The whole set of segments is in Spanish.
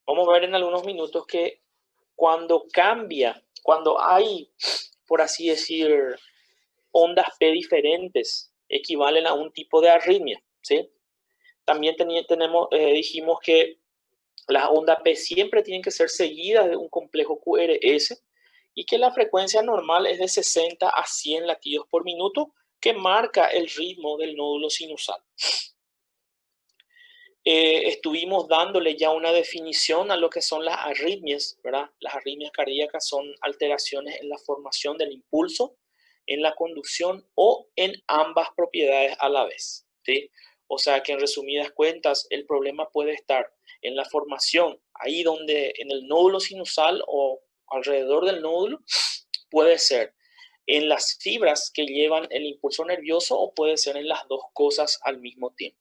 Vamos a ver en algunos minutos que cuando cambia, cuando hay, por así decir, ondas P diferentes, equivalen a un tipo de arritmia, ¿sí? También dijimos que las ondas P siempre tienen que ser seguidas de un complejo QRS y que la frecuencia normal es de 60 a 100 latidos por minuto, que marca el ritmo del nódulo sinusal. Estuvimos dándole ya una definición a lo que son las arritmias, ¿verdad? Las arritmias cardíacas son alteraciones en la formación del impulso, en la conducción o en ambas propiedades a la vez, ¿sí? O sea que en resumidas cuentas, el problema puede estar en la formación, ahí donde en el nódulo sinusal o alrededor del nódulo, puede ser en las fibras que llevan el impulso nervioso o puede ser en las dos cosas al mismo tiempo.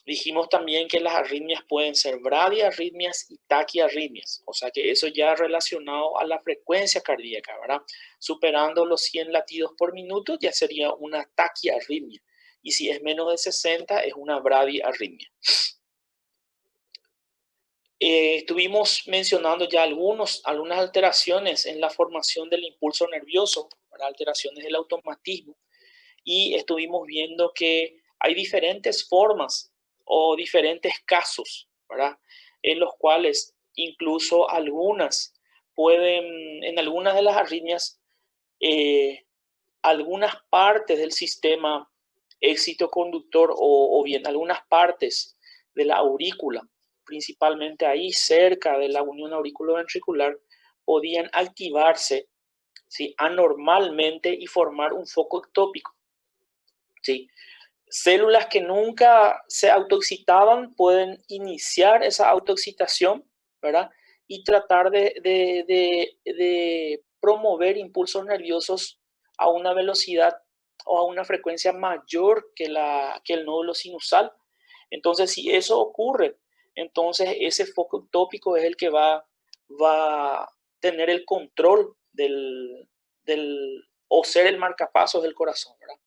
Dijimos también que las arritmias pueden ser bradiarritmias y taquiarritmias, o sea que eso ya relacionado a la frecuencia cardíaca, ¿verdad? Superando los 100 latidos por minuto ya sería una taquiarritmia, y si es menos de 60 es una bradiarritmia. Estuvimos mencionando ya algunas alteraciones en la formación del impulso nervioso, ¿verdad? Alteraciones del automatismo, y estuvimos viendo que hay diferentes formas o diferentes casos, ¿verdad? En los cuales incluso en algunas de las arritmias, eh, algunas partes del sistema excitoconductor o bien algunas partes de la aurícula, principalmente ahí cerca de la unión auriculoventricular, podían activarse, ¿sí?, anormalmente y formar un foco ectópico, ¿sí? Células que nunca se autoexcitaban pueden iniciar esa autoexcitación, ¿verdad? Y tratar de promover impulsos nerviosos a una velocidad o a una frecuencia mayor que el nódulo sinusal. Entonces, si eso ocurre, entonces ese foco utópico es el que va a tener el control o ser el marcapasos del corazón, ¿verdad?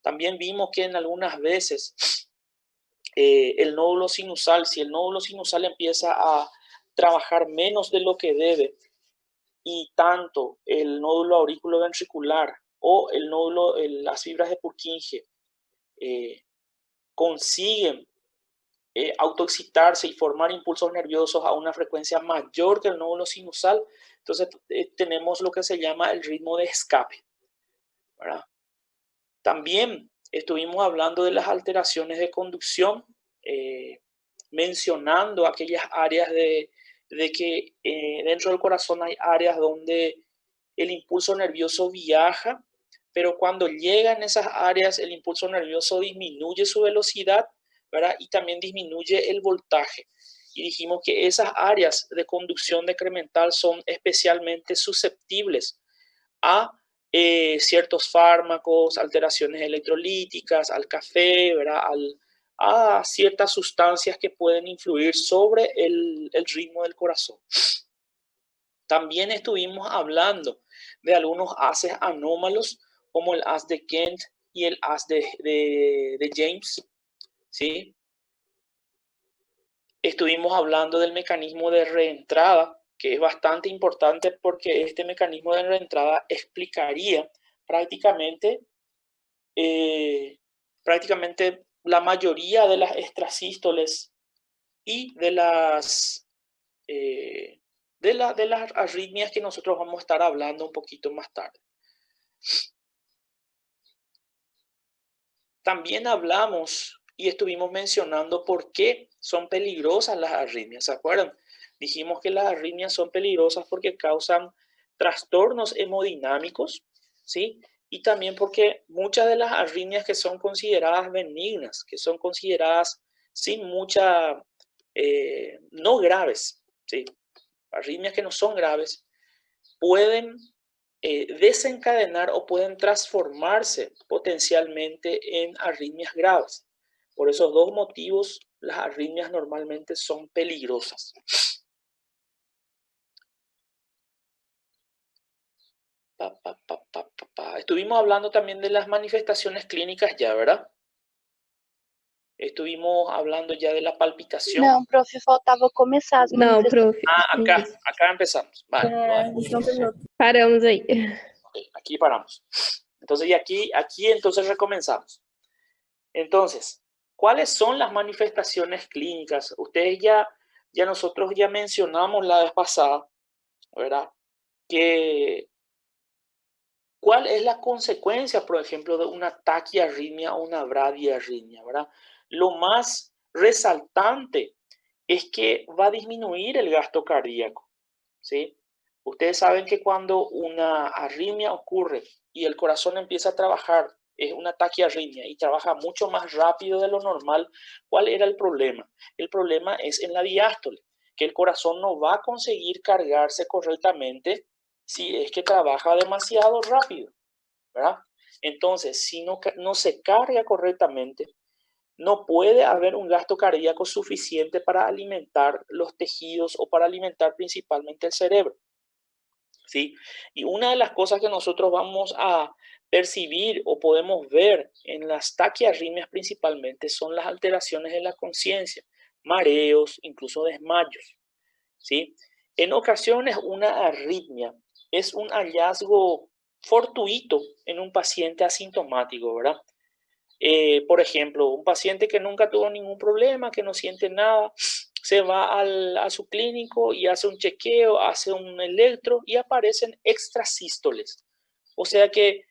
También vimos que en algunas veces el nódulo sinusal, si el nódulo sinusal empieza a trabajar menos de lo que debe y tanto el nódulo auriculoventricular o las fibras de Purkinje eh, consiguen autoexcitarse y formar impulsos nerviosos a una frecuencia mayor que el nódulo sinusal, entonces tenemos lo que se llama el ritmo de escape, ¿verdad? También estuvimos hablando de las alteraciones de conducción, eh, mencionando aquellas áreas de que dentro del corazón hay áreas donde el impulso nervioso viaja, pero cuando llega en esas áreas el impulso nervioso disminuye su velocidad, ¿verdad? Y también disminuye el voltaje. Y dijimos que esas áreas de conducción decremental son especialmente susceptibles a ciertos fármacos, alteraciones electrolíticas, al café, ¿verdad? A ciertas sustancias que pueden influir sobre el ritmo del corazón. También estuvimos hablando de algunos haces anómalos como el haz de Kent y el haz de James, ¿sí? Estuvimos hablando del mecanismo de reentrada, que es bastante importante porque este mecanismo de reentrada explicaría prácticamente, eh, prácticamente la mayoría de las extrasístoles y eh, de las arritmias que nosotros vamos a estar hablando un poquito más tarde. También hablamos y estuvimos mencionando por qué son peligrosas las arritmias, ¿se acuerdan? Dijimos que las arritmias son peligrosas porque causan trastornos hemodinámicos, ¿sí? Y también porque muchas de las arritmias que son consideradas benignas, que son consideradas sin mucha, no graves, ¿sí? Arritmias que no son graves, pueden desencadenar o pueden transformarse potencialmente en arritmias graves. Por esos dos motivos, las arritmias normalmente son peligrosas. Estuvimos hablando también de las manifestaciones clínicas ya, ¿verdad? Estuvimos hablando ya de la palpitación. Não, prof, faltava começar as Não, manifestações. prof. Acá empezamos. Vale. Paramos aí. Okay, aquí paramos. Entonces, y aquí entonces recomenzamos. Entonces, ¿cuáles son las manifestaciones clínicas? Ustedes nosotros ya mencionamos la vez pasada, ¿verdad? Que ¿cuál es la consecuencia, por ejemplo, de una taquiarritmia o una bradiarritmia, ¿verdad? Lo más resaltante es que va a disminuir el gasto cardíaco, ¿sí? Ustedes saben que cuando una arritmia ocurre y el corazón empieza a trabajar, es una taquiarritmia y trabaja mucho más rápido de lo normal, ¿cuál era el problema? El problema es en la diástole, que el corazón no va a conseguir cargarse correctamente si es que trabaja demasiado rápido, ¿verdad? Entonces, si no se carga correctamente, no puede haber un gasto cardíaco suficiente para alimentar los tejidos o para alimentar principalmente el cerebro, ¿sí? Y una de las cosas que nosotros vamos a percibir o podemos ver en las taquiarritmias principalmente son las alteraciones de la conciencia, mareos, incluso desmayos, ¿sí? En ocasiones una arritmia es un hallazgo fortuito en un paciente asintomático, ¿verdad? Por ejemplo, un paciente que nunca tuvo ningún problema, que no siente nada, se va a su clínico y hace un chequeo, hace un electro y aparecen extrasístoles. O sea que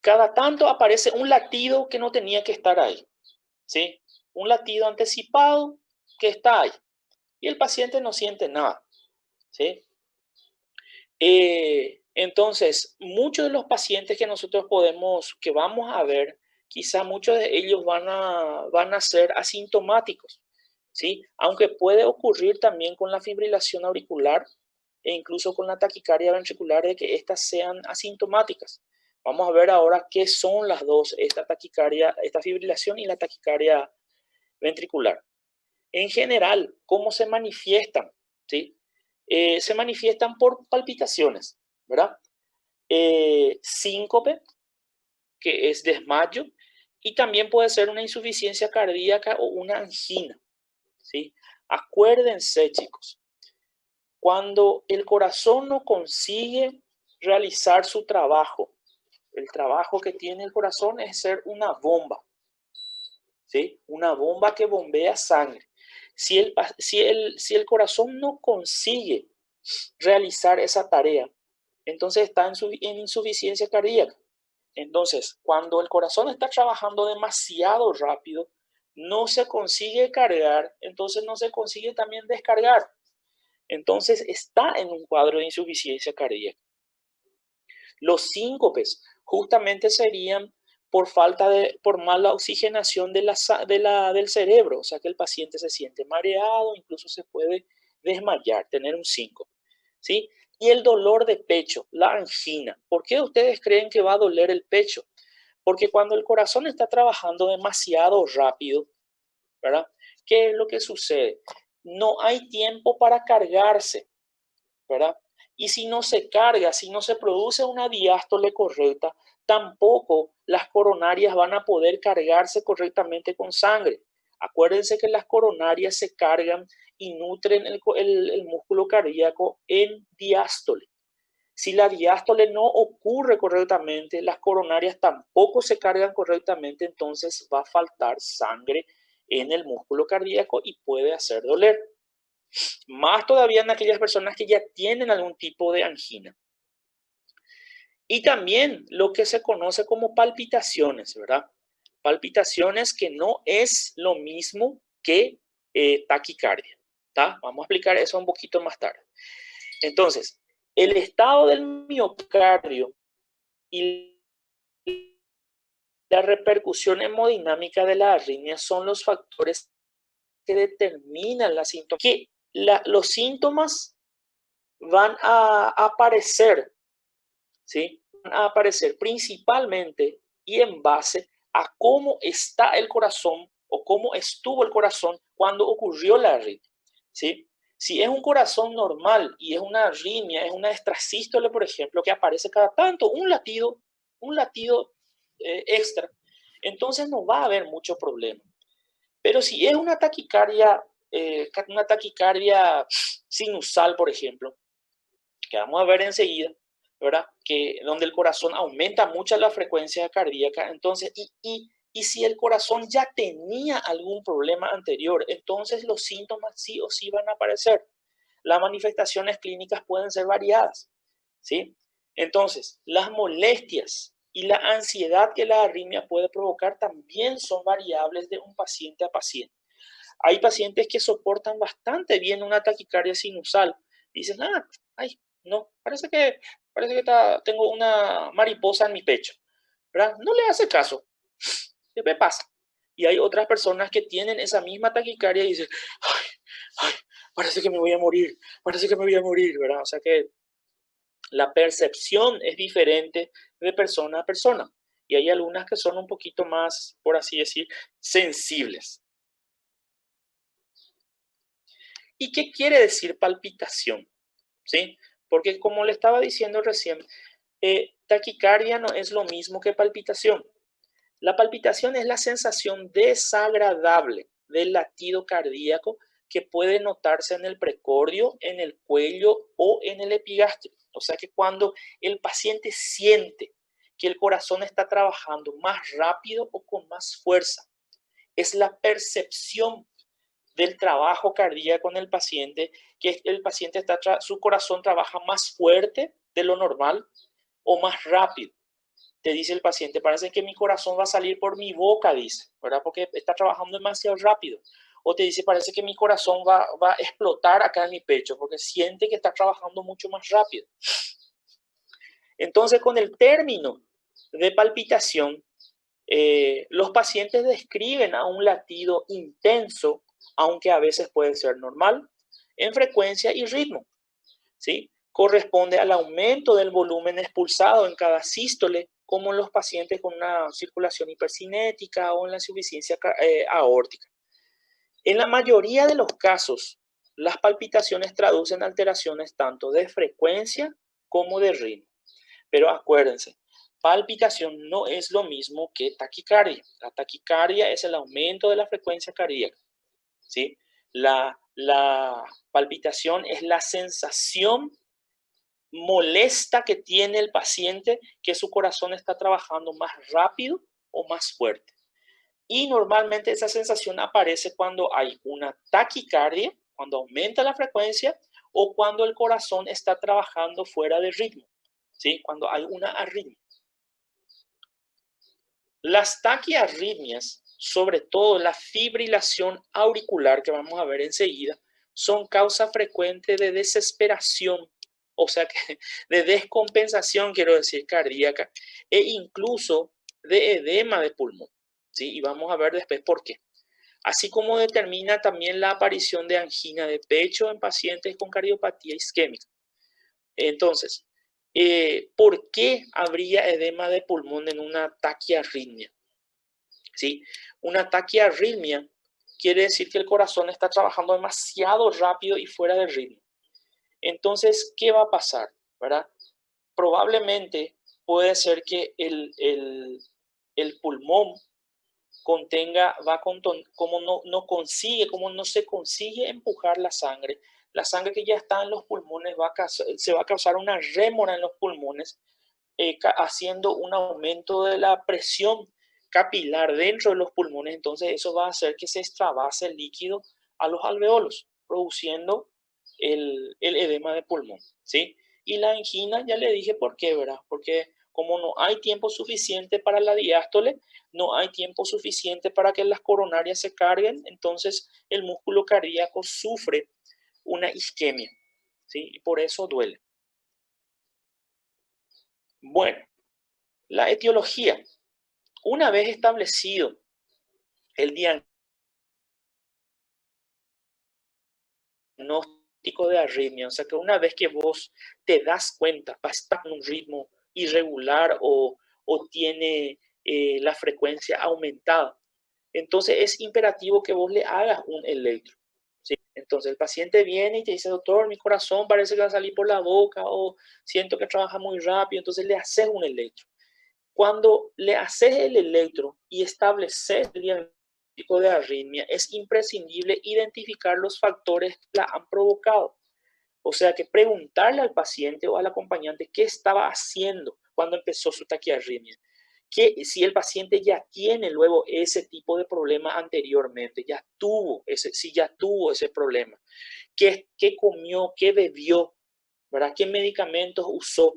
cada tanto aparece un latido que no tenía que estar ahí, ¿sí? Un latido anticipado que está ahí y el paciente no siente nada, ¿sí? Entonces, muchos de los pacientes que nosotros que vamos a ver, quizá muchos de ellos van a ser asintomáticos, ¿sí? Aunque puede ocurrir también con la fibrilación auricular e incluso con la taquicardia ventricular de que estas sean asintomáticas. Vamos a ver ahora qué son las dos, esta fibrilación y la taquicardia ventricular. En general, ¿cómo se manifiestan? ¿Sí? Se manifiestan por palpitaciones, ¿verdad? Síncope, que es desmayo, y también puede ser una insuficiencia cardíaca o una angina, ¿sí? Acuérdense, chicos, cuando el corazón no consigue realizar su trabajo, el trabajo que tiene el corazón es ser una bomba, ¿sí? Una bomba que bombea sangre. Si el corazón no consigue realizar esa tarea, entonces está en insuficiencia cardíaca. Entonces, cuando el corazón está trabajando demasiado rápido, no se consigue cargar, entonces no se consigue también descargar. Entonces está en un cuadro de insuficiencia cardíaca. Los síncopes justamente serían por mala oxigenación del cerebro, o sea que el paciente se siente mareado, incluso se puede desmayar, tener un síncope, ¿sí? Y el dolor de pecho, la angina. ¿Por qué ustedes creen que va a doler el pecho? Porque cuando el corazón está trabajando demasiado rápido, ¿verdad? ¿Qué es lo que sucede? No hay tiempo para cargarse, ¿verdad? Y si no se carga, si no se produce una diástole correcta, tampoco las coronarias van a poder cargarse correctamente con sangre. Acuérdense que las coronarias se cargan y nutren el músculo cardíaco en diástole. Si la diástole no ocurre correctamente, las coronarias tampoco se cargan correctamente, entonces va a faltar sangre en el músculo cardíaco y puede hacer doler. Más todavía en aquellas personas que ya tienen algún tipo de angina. Y también lo que se conoce como palpitaciones, ¿verdad? Palpitaciones que no es lo mismo que taquicardia, ¿tá? Vamos a explicar eso un poquito más tarde. Entonces, el estado del miocardio y la repercusión hemodinámica de la arritmia son los factores que determinan la síntomas. Que los síntomas van a aparecer, ¿sí? Van a aparecer principalmente y en base a cómo está el corazón o cómo estuvo el corazón cuando ocurrió la arritmia, ¿sí? Si es un corazón normal y es una arritmia, es una extrasístole, por ejemplo, que aparece cada tanto, un latido extra, entonces no va a haber mucho problema. Pero si es una taquicardia sinusal, por ejemplo, que vamos a ver enseguida, ¿verdad? Que donde el corazón aumenta mucho la frecuencia cardíaca, entonces, y si el corazón ya tenía algún problema anterior, entonces los síntomas sí o sí van a aparecer. Las manifestaciones clínicas pueden ser variadas, ¿sí? Entonces, las molestias y la ansiedad que la arritmia puede provocar también son variables de un paciente a paciente. Hay pacientes que soportan bastante bien una taquicardia sinusal. Dicen, ay, no, tengo una mariposa en mi pecho, ¿verdad? No le hace caso, ¿qué me pasa? Y hay otras personas que tienen esa misma taquicardia y dicen, ay, parece que me voy a morir, ¿verdad? O sea que la percepción es diferente de persona a persona. Y hay algunas que son un poquito más, por así decir, sensibles. ¿Y qué quiere decir palpitación? ¿Sí? Porque como le estaba diciendo recién, taquicardia no es lo mismo que palpitación. La palpitación es la sensación desagradable del latido cardíaco que puede notarse en el precordio, en el cuello o en el epigastrio. O sea que cuando el paciente siente que el corazón está trabajando más rápido o con más fuerza, es la percepción del trabajo cardíaco en el paciente, que el paciente su corazón trabaja más fuerte de lo normal o más rápido. Te dice el paciente, parece que mi corazón va a salir por mi boca, dice, ¿verdad? Porque está trabajando demasiado rápido. O te dice, parece que mi corazón va a explotar acá en mi pecho, porque siente que está trabajando mucho más rápido. Entonces, con el término de palpitación, los pacientes describen a un latido intenso, aunque a veces puede ser normal, en frecuencia y ritmo, ¿sí? Corresponde al aumento del volumen expulsado en cada sístole, como en los pacientes con una circulación hipercinética o en la insuficiencia aórtica. En la mayoría de los casos, las palpitaciones traducen alteraciones tanto de frecuencia como de ritmo. Pero acuérdense, palpitación no es lo mismo que taquicardia. La taquicardia es el aumento de la frecuencia cardíaca, ¿sí? La palpitación es la sensación molesta que tiene el paciente que su corazón está trabajando más rápido o más fuerte. Y normalmente esa sensación aparece cuando hay una taquicardia, cuando aumenta la frecuencia o cuando el corazón está trabajando fuera de ritmo, ¿sí? Cuando hay una arritmia. Las taquiarritmias, sobre todo la fibrilación auricular que vamos a ver enseguida, son causa frecuente de desesperación, o sea que de descompensación, quiero decir, cardíaca, e incluso de edema de pulmón, ¿sí? Y vamos a ver después por qué. Así como determina también la aparición de angina de pecho en pacientes con cardiopatía isquémica. Entonces, ¿por qué habría edema de pulmón en una taquiarritmia? ¿Sí? Una taquiarritmia quiere decir que el corazón está trabajando demasiado rápido y fuera de ritmo. Entonces, ¿qué va a pasar? ¿Verdad? Probablemente puede ser que el pulmón contenga, como no se consigue empujar la sangre que ya está en los pulmones se va a causar una rémora en los pulmones, haciendo un aumento de la presión capilar dentro de los pulmones. Entonces eso va a hacer que se extravase el líquido a los alveolos, produciendo el edema de pulmón, ¿sí? Y la angina, ya le dije por qué, ¿verdad? Porque como no hay tiempo suficiente para la diástole, no hay tiempo suficiente para que las coronarias se carguen, entonces el músculo cardíaco sufre una isquemia, ¿sí? Y por eso duele. Bueno, la etiología. Una vez establecido el diagnóstico de arritmia, o sea que una vez que vos te das cuenta, está en un ritmo irregular o tiene la frecuencia aumentada, entonces es imperativo que vos le hagas un electro, ¿sí? Entonces el paciente viene y te dice, doctor, mi corazón parece que va a salir por la boca o siento que trabaja muy rápido, entonces le haces un electro. Cuando le haces el electro y estableces el diagnóstico diagnóstico de arritmia, es imprescindible identificar los factores que la han provocado. O sea que preguntarle al paciente o al acompañante qué estaba haciendo cuando empezó su taquiarritmia. Que si el paciente ya tiene luego ese tipo de problema anteriormente, si ya tuvo ese problema, qué comió, qué bebió, ¿verdad? ¿Qué medicamentos usó?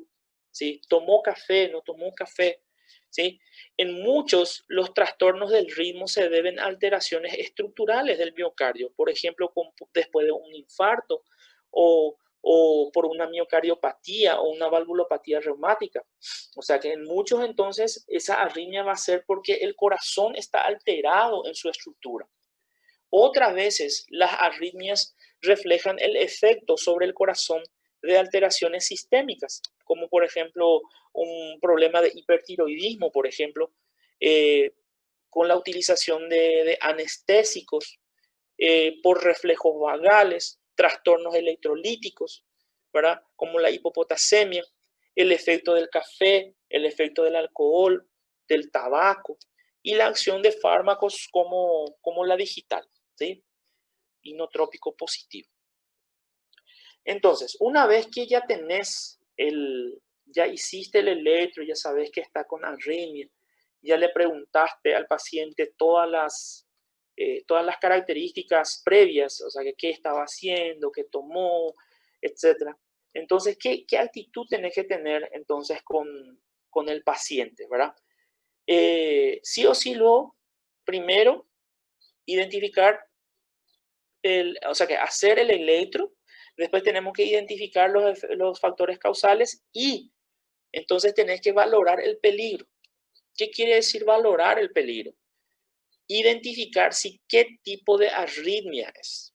¿Sí? ¿Tomó café, no tomó café? ¿Sí? En muchos, los trastornos del ritmo se deben a alteraciones estructurales del miocardio, por ejemplo, después de un infarto o por una miocardiopatía o una valvulopatía reumática. O sea que en muchos entonces esa arritmia va a ser porque el corazón está alterado en su estructura. Otras veces las arritmias reflejan el efecto sobre el corazón de alteraciones sistémicas, como por ejemplo un problema de hipertiroidismo, por ejemplo, con la utilización de anestésicos, por reflejos vagales, trastornos electrolíticos, ¿verdad? Como la hipopotasemia, el efecto del café, el efecto del alcohol, del tabaco y la acción de fármacos como la digital, ¿sí? Inotrópico positivo. Entonces, una vez que ya ya hiciste el electro, ya sabes que está con arritmia, ya le preguntaste al paciente todas las características previas, o sea, que qué estaba haciendo, qué tomó, etcétera. Entonces, ¿qué actitud tenés que tener entonces con el paciente, verdad? Sí o sí, luego, primero, identificar, o sea, que hacer el electro, después tenemos que identificar los factores causales y entonces tenés que valorar el peligro. ¿Qué quiere decir valorar el peligro? Identificar qué tipo de arritmia es.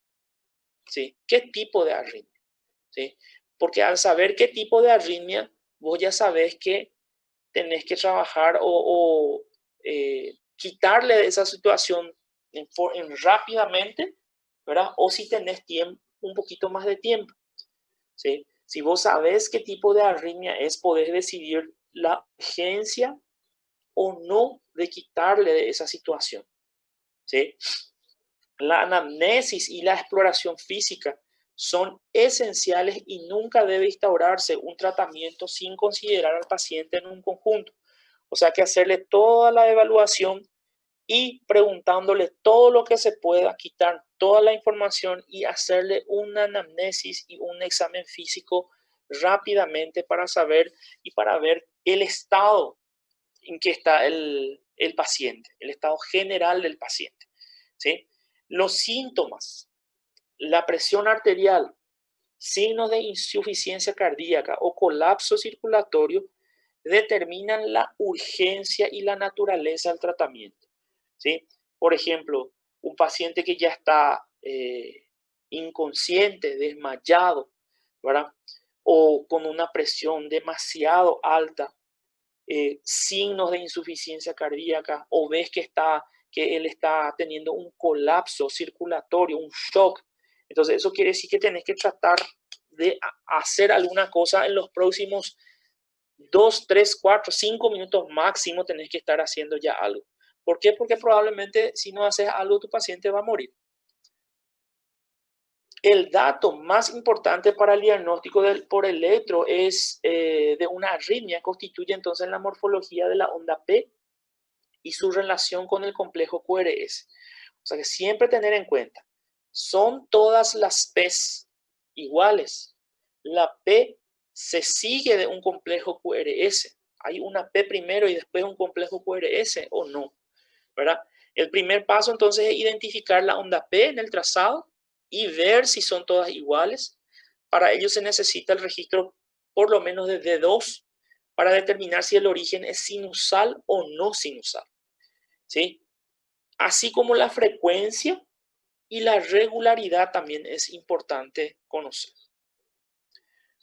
¿Sí? ¿Qué tipo de arritmia? ¿Sí? Porque al saber qué tipo de arritmia, vos ya sabés que tenés que trabajar o quitarle de esa situación rápidamente, ¿verdad? O si tenés un poquito más de tiempo, ¿sí? Si vos sabés qué tipo de arritmia es, podés decidir la urgencia o no de quitarle de esa situación, ¿sí? La anamnesis y la exploración física son esenciales y nunca debe instaurarse un tratamiento sin considerar al paciente en un conjunto. O sea que hacerle toda la evaluación y preguntándole todo lo que se pueda, quitar toda la información y hacerle una anamnesis y un examen físico rápidamente para saber y para ver el estado en que está el paciente, el estado general del paciente, ¿sí? Los síntomas, la presión arterial, signos de insuficiencia cardíaca o colapso circulatorio determinan la urgencia y la naturaleza del tratamiento, ¿sí? Por ejemplo, un paciente que ya está inconsciente, desmayado, ¿verdad? O con una presión demasiado alta, signos de insuficiencia cardíaca, o ves que él está teniendo un colapso circulatorio, un shock. Entonces eso quiere decir que tenés que tratar de hacer alguna cosa en los próximos 2, 3, 4, 5 minutos máximo. Tenés que estar haciendo ya algo. ¿Por qué? Porque probablemente si no haces algo tu paciente va a morir. El dato más importante para el diagnóstico por electro es de una arritmia, constituye entonces la morfología de la onda P y su relación con el complejo QRS. O sea que siempre tener en cuenta, son todas las P's iguales. La P se sigue de un complejo QRS. Hay una P primero y después un complejo QRS o no, ¿verdad? El primer paso entonces es identificar la onda P en el trazado y ver si son todas iguales. Para ello se necesita el registro por lo menos de D2 para determinar si el origen es sinusal o no sinusal, ¿sí? Así como la frecuencia y la regularidad también es importante conocer.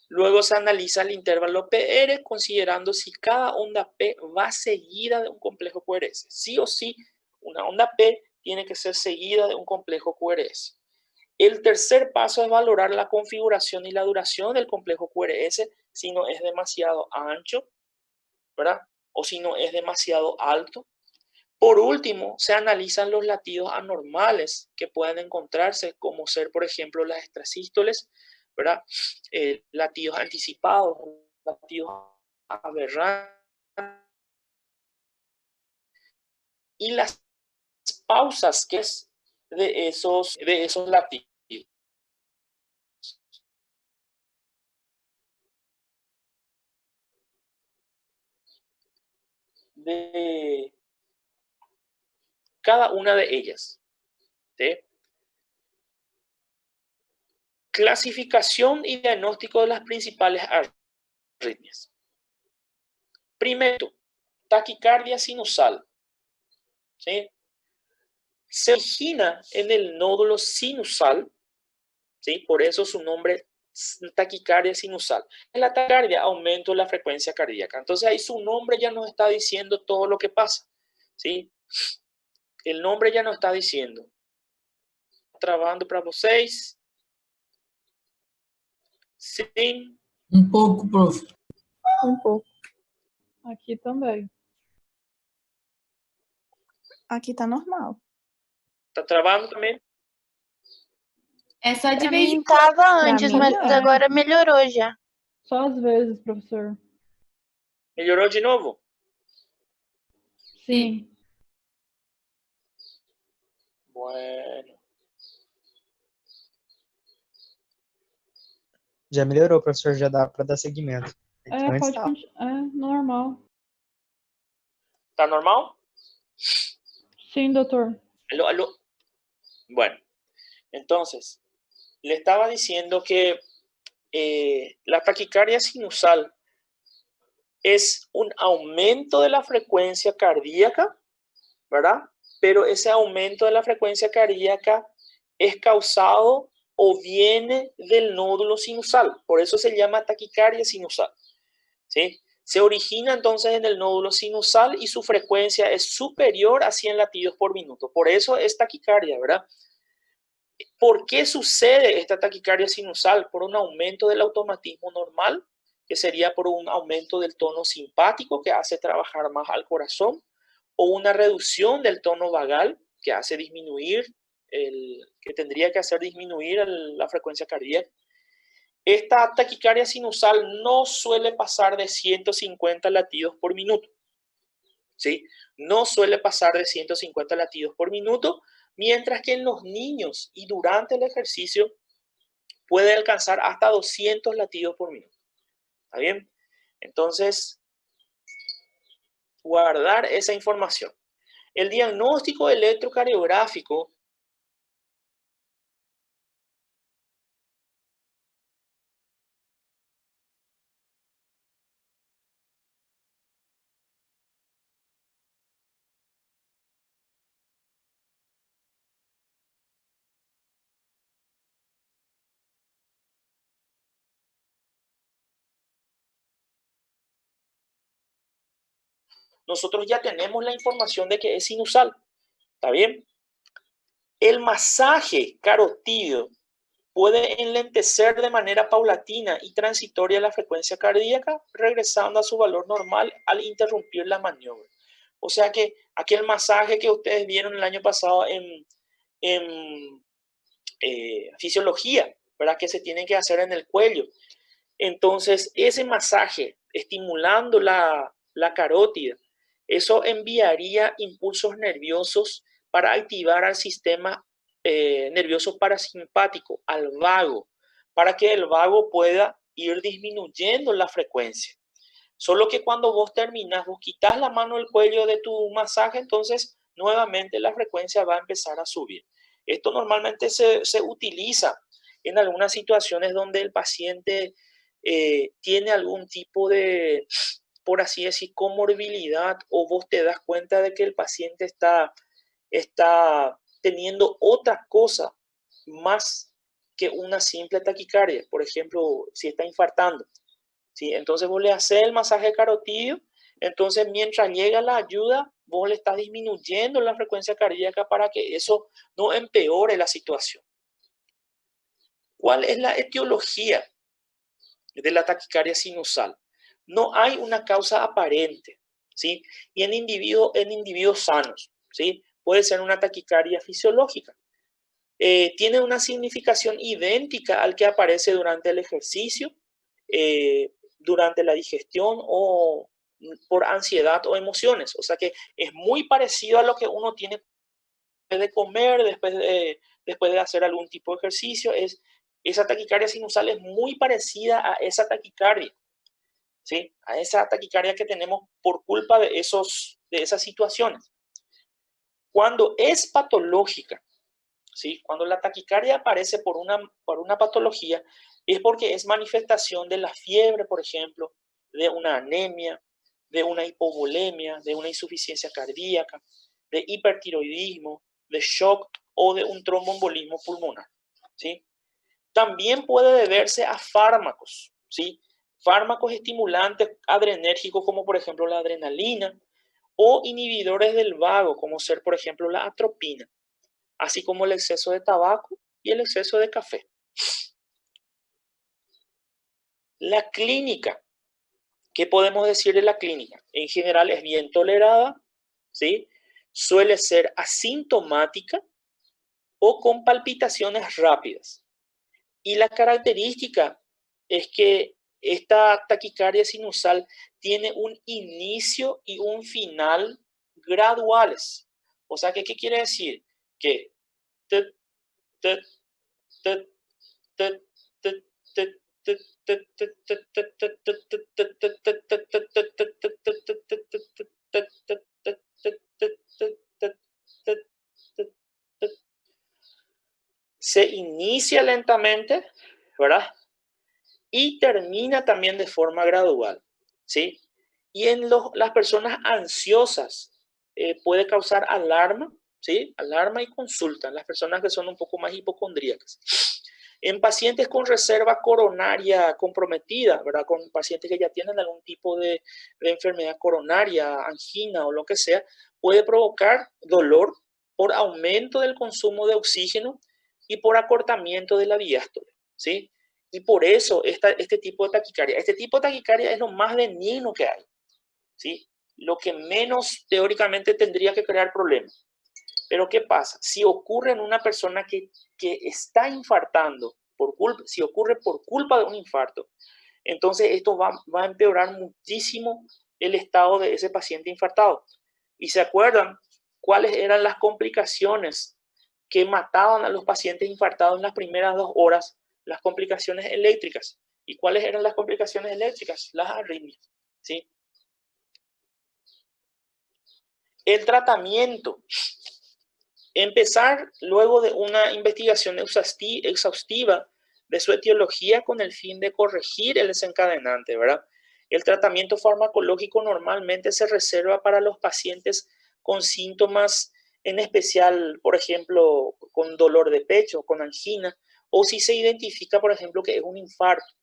Luego se analiza el intervalo PR considerando si cada onda P va seguida de un complejo QRS. Sí o sí, una onda P tiene que ser seguida de un complejo QRS. El tercer paso es valorar la configuración y la duración del complejo QRS, si no es demasiado ancho, ¿verdad? O si no es demasiado alto. Por último, se analizan los latidos anormales que pueden encontrarse, como ser, por ejemplo, las extrasístoles, ¿verdad? Latidos anticipados, latidos aberrantes, y las pausas que es de esos latidos. De cada una de ellas. ¿Sí? Clasificación y diagnóstico de las principales arritmias. Primero, taquicardia sinusal. ¿Sí? Se origina en el nódulo sinusal, ¿sí? Por eso su nombre es taquicardia sinusal. En la taquicardia aumento la frecuencia cardíaca. Entonces ahí su nombre ya nos está diciendo todo lo que pasa, ¿sí? El nombre ya nos está diciendo. Trabajando para vocês. Sim. Um pouco, prof. Um pouco. Aqui também. Aqui tá normal. Tá travando também? É só de Pra vez em mim quando. tava antes, mim mas não. agora melhorou já. Só às vezes, professor. Melhorou de novo? Sim. Bueno. Já melhorou, professor, já dá para dar seguimento. Pode continuar. É normal. ¿Está normal? Sim, doutor. Aló, aló. Bueno, entonces, le estaba diciendo que la taquicardia sinusal es un aumento de la frecuencia cardíaca, ¿verdad? Pero ese aumento de la frecuencia cardíaca es causado o viene del nódulo sinusal. Por eso se llama taquicardia sinusal, ¿sí? Se origina entonces en el nódulo sinusal y su frecuencia es superior a 100 latidos por minuto. Por eso es taquicardia, ¿verdad? ¿Por qué sucede esta taquicardia sinusal? Por un aumento del automatismo normal, que sería por un aumento del tono simpático, que hace trabajar más al corazón, o una reducción del tono vagal, que hace disminuir, que tendría que hacer disminuir la frecuencia cardíaca. Esta taquicardia sinusal no suele pasar de 150 latidos por minuto, ¿sí? No suele pasar de 150 latidos por minuto, mientras que en los niños y durante el ejercicio puede alcanzar hasta 200 latidos por minuto. ¿Está bien? Entonces, guardar esa información. El diagnóstico electrocardiográfico nosotros ya tenemos la información de que es sinusal. ¿Está bien? El masaje carotídeo puede enlentecer de manera paulatina y transitoria la frecuencia cardíaca, regresando a su valor normal al interrumpir la maniobra. O sea que aquel masaje que ustedes vieron el año pasado en fisiología, ¿verdad? Que se tiene que hacer en el cuello. Entonces, ese masaje estimulando la carótida, eso enviaría impulsos nerviosos para activar al sistema nervioso parasimpático, al vago, para que el vago pueda ir disminuyendo la frecuencia. Solo que cuando vos terminas, vos quitas la mano del cuello de tu masaje, entonces nuevamente la frecuencia va a empezar a subir. Esto normalmente se utiliza en algunas situaciones donde el paciente tiene algún tipo de, por así decir, comorbilidad, o vos te das cuenta de que el paciente está teniendo otra cosa más que una simple taquicardia. Por ejemplo, si está infartando, ¿sí? Entonces vos le haces el masaje carotídeo, entonces mientras llega la ayuda, vos le estás disminuyendo la frecuencia cardíaca para que eso no empeore la situación. ¿Cuál es la etiología de la taquicardia sinusal? No hay una causa aparente, ¿sí? Y en individuos sanos, ¿sí? Puede ser una taquicardia fisiológica. Tiene una significación idéntica al que aparece durante el ejercicio, durante la digestión o por ansiedad o emociones. O sea que es muy parecido a lo que uno tiene de comer, después de hacer algún tipo de ejercicio. Esa taquicardia sinusal es muy parecida a esa taquicardia, ¿sí? A esa taquicardia que tenemos por culpa de esas situaciones. Cuando es patológica, ¿sí? Cuando la taquicardia aparece por una patología, es porque es manifestación de la fiebre, por ejemplo, de una anemia, de una hipovolemia, de una insuficiencia cardíaca, de hipertiroidismo, de shock o de un tromboembolismo pulmonar, ¿sí? También puede deberse a fármacos, ¿sí? Fármacos estimulantes adrenérgicos como por ejemplo la adrenalina o inhibidores del vago como ser por ejemplo la atropina, así como el exceso de tabaco y el exceso de café. La clínica, ¿qué podemos decir de la clínica? En general es bien tolerada, ¿sí? Suele ser asintomática o con palpitaciones rápidas. Y la característica es que esta taquicardia sinusal tiene un inicio y un final graduales. O sea, ¿qué quiere decir? Que se inicia lentamente, ¿verdad? Y termina también de forma gradual, ¿sí? Y en las personas ansiosas puede causar alarma, ¿sí? Alarma y consulta, en las personas que son un poco más hipocondríacas. En pacientes con reserva coronaria comprometida, ¿verdad? Con pacientes que ya tienen algún tipo de enfermedad coronaria, angina o lo que sea, puede provocar dolor por aumento del consumo de oxígeno y por acortamiento de la diástole, ¿sí? Y por eso este tipo de taquicardia es lo más benigno que hay, ¿sí? Lo que menos teóricamente tendría que crear problemas. Pero ¿qué pasa? Si ocurre en una persona que está infartando, si ocurre por culpa de un infarto, entonces esto va a empeorar muchísimo el estado de ese paciente infartado. ¿Y se acuerdan cuáles eran las complicaciones que mataban a los pacientes infartados en las primeras 2 horas? Las complicaciones eléctricas. ¿Y cuáles eran las complicaciones eléctricas? Las arritmias, ¿sí? El tratamiento. Empezar luego de una investigación exhaustiva de su etiología con el fin de corregir el desencadenante, ¿verdad? El tratamiento farmacológico normalmente se reserva para los pacientes con síntomas, en especial, por ejemplo, con dolor de pecho, con angina, o si se identifica, por ejemplo, que es un infarto.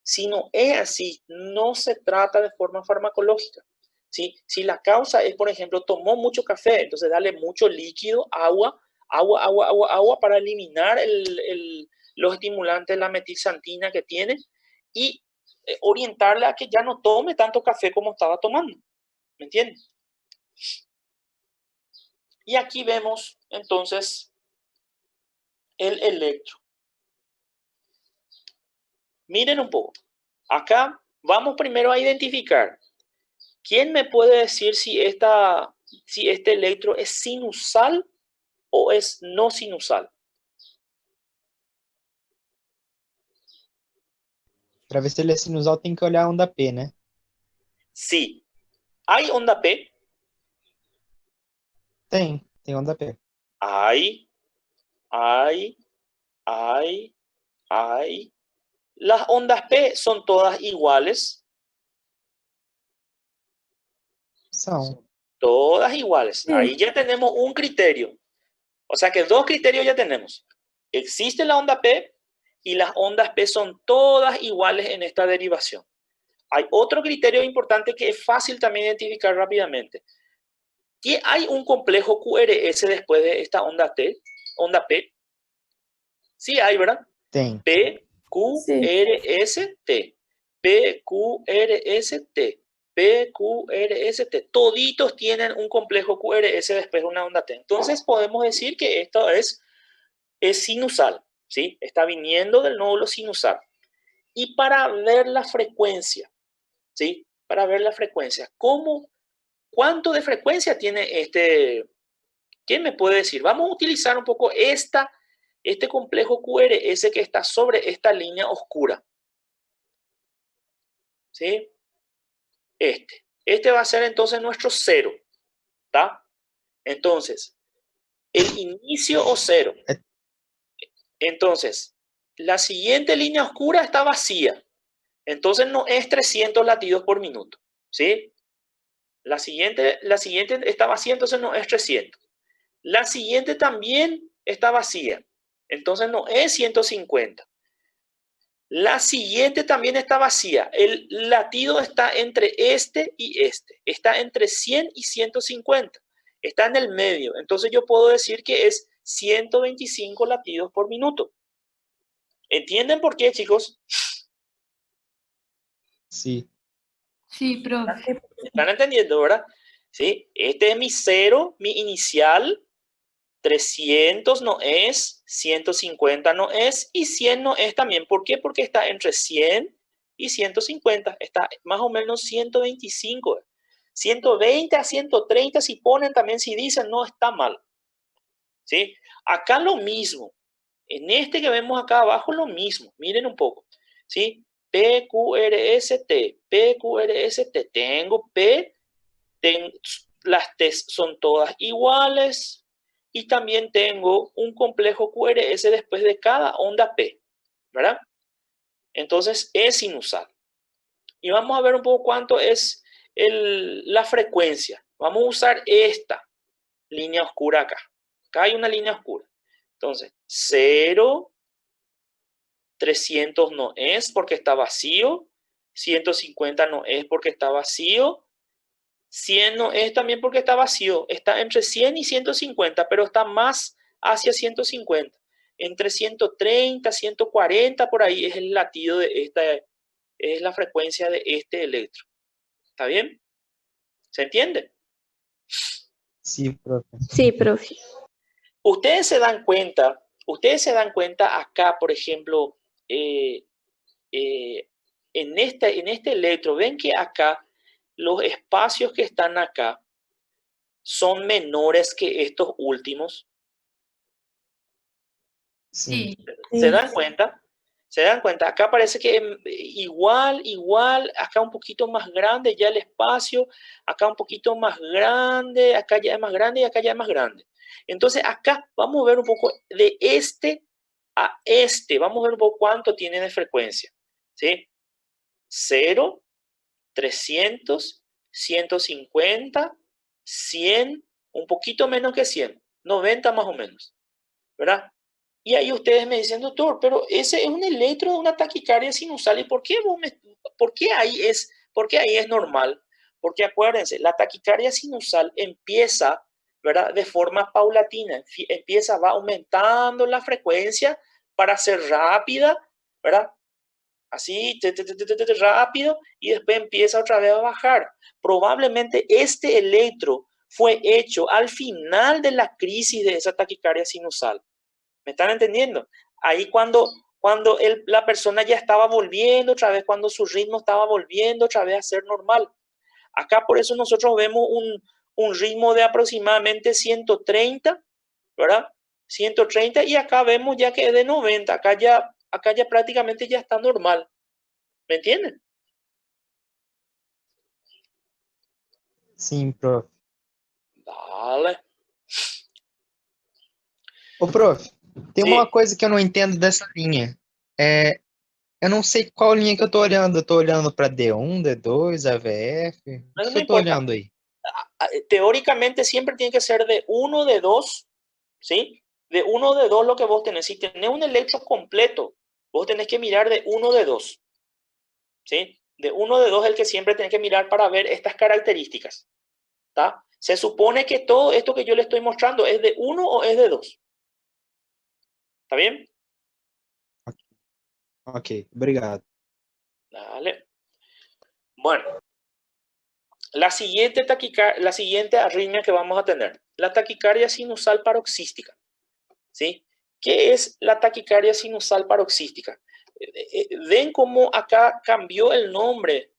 Si no es así, no se trata de forma farmacológica, ¿sí? Si la causa es, por ejemplo, tomó mucho café, entonces dale mucho líquido, agua para eliminar los estimulantes, la metilxantina que tiene y orientarle a que ya no tome tanto café como estaba tomando. ¿Me entienden? Y aquí vemos entonces el electro. Miren un poco. Acá vamos primero a identificar. ¿Quién me puede decir si este electro es sinusal o es no sinusal? Para ver se ele é sinusal, tem que olhar a onda P, né? Sí. ¿Hay onda P? Tem onda P. Hay. Las ondas P son todas iguales. São. Todas iguales. Sí. Ahí ya tenemos un criterio. O sea que 2 criterios ya tenemos. Existe la onda P y las ondas P son todas iguales en esta derivación. Hay otro criterio importante que es fácil también identificar rápidamente. ¿Que hay un complejo QRS después de esta onda P? Sí hay, ¿verdad? Tem. PQRST. PQRST. P, Q, R, S, T. Toditos tienen un complejo QRS después de una onda T. Entonces podemos decir que esto es sinusal, ¿sí? Está viniendo del nódulo sinusal. Y para ver la frecuencia, ¿sí? Para ver la frecuencia, ¿cuánto de frecuencia tiene este? ¿Quién me puede decir? Vamos a utilizar un poco este complejo QRS que está sobre esta línea oscura. ¿Sí? Este va a ser entonces nuestro cero. ¿Está? Entonces, el inicio o cero. Entonces, la siguiente línea oscura está vacía. Entonces no es 300 latidos por minuto. ¿Sí? La siguiente está vacía, entonces no es 300. La siguiente también está vacía. Entonces no es 150. La siguiente también está vacía. El latido está entre este y este. Está entre 100 y 150. Está en el medio. Entonces yo puedo decir que es 125 latidos por minuto. ¿Entienden por qué, chicos? Sí. Sí, profe. ¿Están entendiendo, verdad? ¿Sí? Este es mi cero, mi inicial. 300 no es, 150 no es y 100 no es también. ¿Por qué? Porque está entre 100 y 150. Está más o menos 125. 120 a 130 si ponen también, si dicen, no está mal. ¿Sí? Acá lo mismo. En este que vemos acá abajo lo mismo. Miren un poco. ¿Sí? PQRST, PQRST. Tengo P, las T son todas iguales. Y también tengo un complejo QRS después de cada onda P, ¿verdad? Entonces es sinusal. Y vamos a ver un poco cuánto es la frecuencia. Vamos a usar esta línea oscura acá. Acá hay una línea oscura. Entonces, 0, 300 no es porque está vacío. 150 no es porque está vacío. 100 no es también porque está vacío. Está entre 100 y 150, pero está más hacia 150. Entre 130, 140, por ahí es el latido de esta, es la frecuencia de este electro. ¿Está bien? ¿Se entiende? Sí, profe. Sí, profe. Ustedes se dan cuenta acá, por ejemplo, en este electro, ven que acá los espacios que están acá son menores que estos últimos. Sí. ¿Se dan cuenta? ¿Se dan cuenta? Acá parece que igual, acá un poquito más grande ya el espacio, acá un poquito más grande, acá ya es más grande y acá ya es más grande. Entonces acá vamos a ver un poco de este a este, vamos a ver un poco cuánto tiene de frecuencia. ¿Sí? 0, 300, 150, 100, un poquito menos que 100, 90 más o menos, ¿verdad? Y ahí ustedes me dicen, doctor, pero ese es un electro de una taquicardia sinusal. ¿Y por qué, por qué ahí es normal? Porque acuérdense, la taquicardia sinusal empieza, ¿verdad? De forma paulatina. Va aumentando la frecuencia para ser rápida, ¿verdad? Así, rápido, y después empieza otra vez a bajar. Probablemente este electro fue hecho al final de la crisis de esa taquicardia sinusal. ¿Me están entendiendo? Ahí cuando la persona ya estaba volviendo otra vez, cuando su ritmo estaba volviendo otra vez a ser normal. Acá por eso nosotros vemos un ritmo de aproximadamente 130, ¿verdad? 130 y acá vemos ya que es de 90. Acá ya prácticamente ya está normal. ¿Me entienden? Sim, profe. Dale. Ô, profe, tem Sim. uma coisa que eu não entendo dessa linha. Eu não sei qual linha que eu tô olhando. Eu tô olhando para D1, D2, AVF. O No que eu tô importa. olhando aí? Teóricamente siempre tiene que ser de 1, de 2, ¿sí? De 1, de 2 lo que vos tenés. Si tenés un electro completo, vos tenés que mirar de 1, de 2, ¿sí? De 1, de 2 es el que siempre tenés que mirar para ver estas características, ¿tá? Se supone que todo esto que yo le estoy mostrando es de 1 o es de 2. ¿Está bien? Ok, obrigado. Dale. Bueno. la siguiente arritmia que vamos a tener, la taquicardia sinusal paroxística. ¿Sí? ¿Qué es la taquicardia sinusal paroxística? Ven cómo acá cambió el nombre,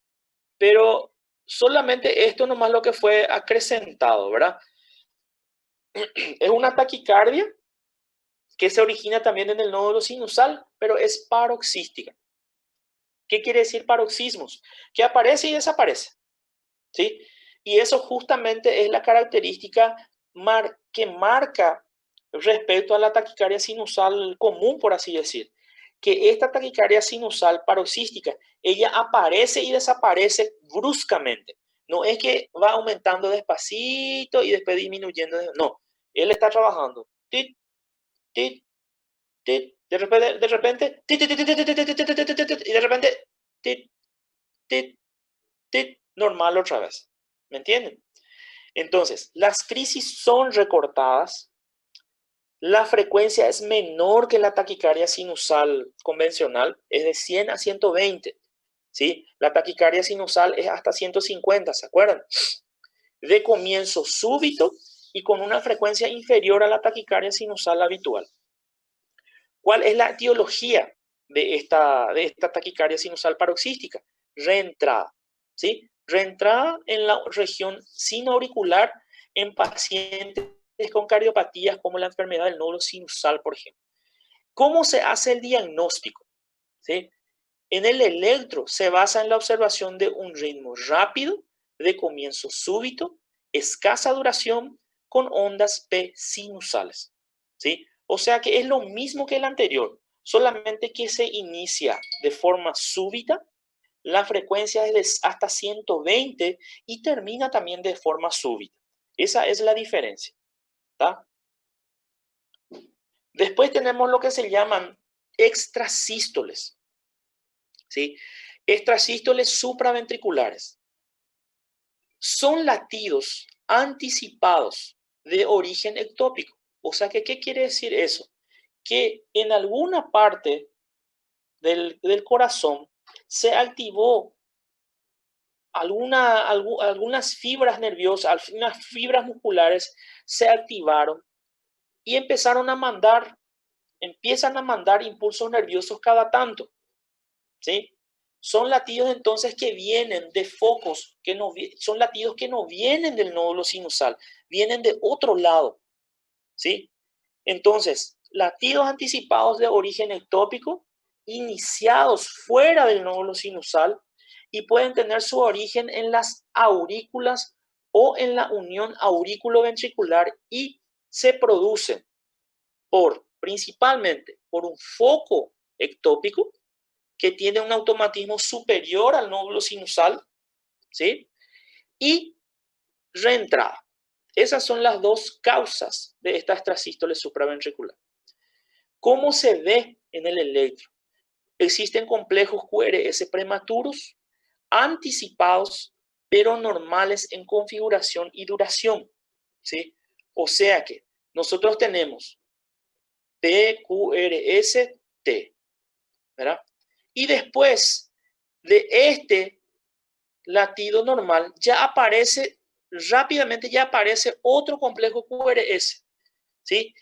pero solamente esto nomás lo que fue acrecentado, ¿verdad? Es una taquicardia que se origina también en el nódulo sinusal, pero es paroxística. ¿Qué quiere decir paroxismos? Que aparece y desaparece, ¿sí? Y eso justamente es la característica que marca respecto a la taquicardia sinusal común, por así decir. Que esta taquicardia sinusal paroxística, ella aparece y desaparece bruscamente. No es que va aumentando despacito y después disminuyendo. No, él está trabajando. Tit, tit, tit, de repente, tit, tit, tit, tit, tit, tit, tit, tit, tit, y de repente, tit, tit, tit, normal otra vez. ¿Me entienden? Entonces, las crisis son recortadas. La frecuencia es menor que la taquicardia sinusal convencional, es de 100 a 120. ¿Sí? La taquicardia sinusal es hasta 150, ¿se acuerdan? De comienzo súbito y con una frecuencia inferior a la taquicardia sinusal habitual. ¿Cuál es la etiología de esta taquicardia sinusal paroxística? Reentrada, ¿sí? Reentrada en la región sinoauricular en pacientes con cardiopatías como la enfermedad del nódulo sinusal, por ejemplo. ¿Cómo se hace el diagnóstico? ¿Sí? En el electro se basa en la observación de un ritmo rápido, de comienzo súbito, escasa duración, con ondas P sinusales, ¿sí? O sea que es lo mismo que el anterior, solamente que se inicia de forma súbita, la frecuencia es de hasta 120 y termina también de forma súbita. Esa es la diferencia, ¿tá? Después tenemos lo que se llaman extrasístoles, ¿sí? Extrasístoles supraventriculares. Son latidos anticipados de origen ectópico. O sea, ¿qué quiere decir eso? Que en alguna parte del corazón se activó algunas fibras nerviosas, algunas fibras musculares se activaron y empiezan a mandar impulsos nerviosos cada tanto, ¿sí? Son latidos entonces que vienen de focos, son latidos que no vienen del nódulo sinusal, vienen de otro lado, ¿sí? Entonces, latidos anticipados de origen ectópico, iniciados fuera del nódulo sinusal y pueden tener su origen en las aurículas o en la unión aurículo-ventricular y se producen principalmente por un foco ectópico que tiene un automatismo superior al nódulo sinusal, ¿sí? Y reentrada. Esas son las dos causas de esta extrasístole supraventricular. ¿Cómo se ve en el electro? Existen complejos QRS prematuros, anticipados, pero normales en configuración y duración, ¿sí? O sea que nosotros tenemos PQRS-T, ¿verdad? Y después de este latido normal, rápidamente ya aparece otro complejo QRS, ¿sí?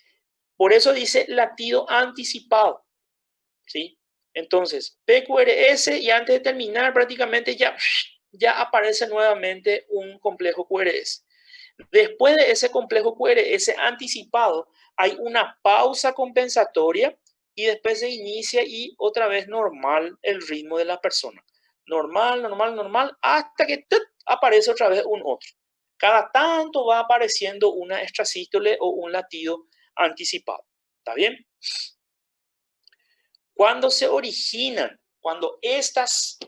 Por eso dice latido anticipado, ¿sí? Entonces, PQRS y antes de terminar prácticamente ya aparece nuevamente un complejo QRS. Después de ese complejo QRS anticipado, hay una pausa compensatoria y después se inicia y otra vez normal el ritmo de la persona. Normal, normal, normal, hasta que aparece otra vez un otro. Cada tanto va apareciendo una extrasístole o un latido anticipado. ¿Está bien? Cuando estas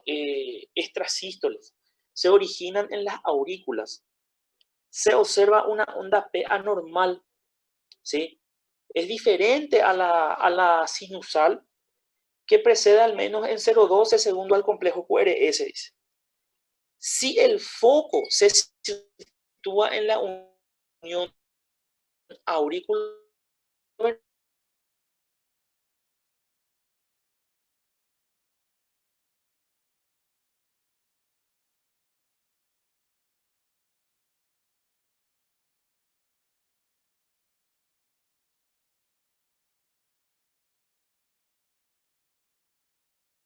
extrasístoles se originan en las aurículas, se observa una onda P anormal, ¿sí? Es diferente a la sinusal que precede al menos en 0,12 segundo al complejo QRS, dice. Si el foco se sitúa en la unión auricular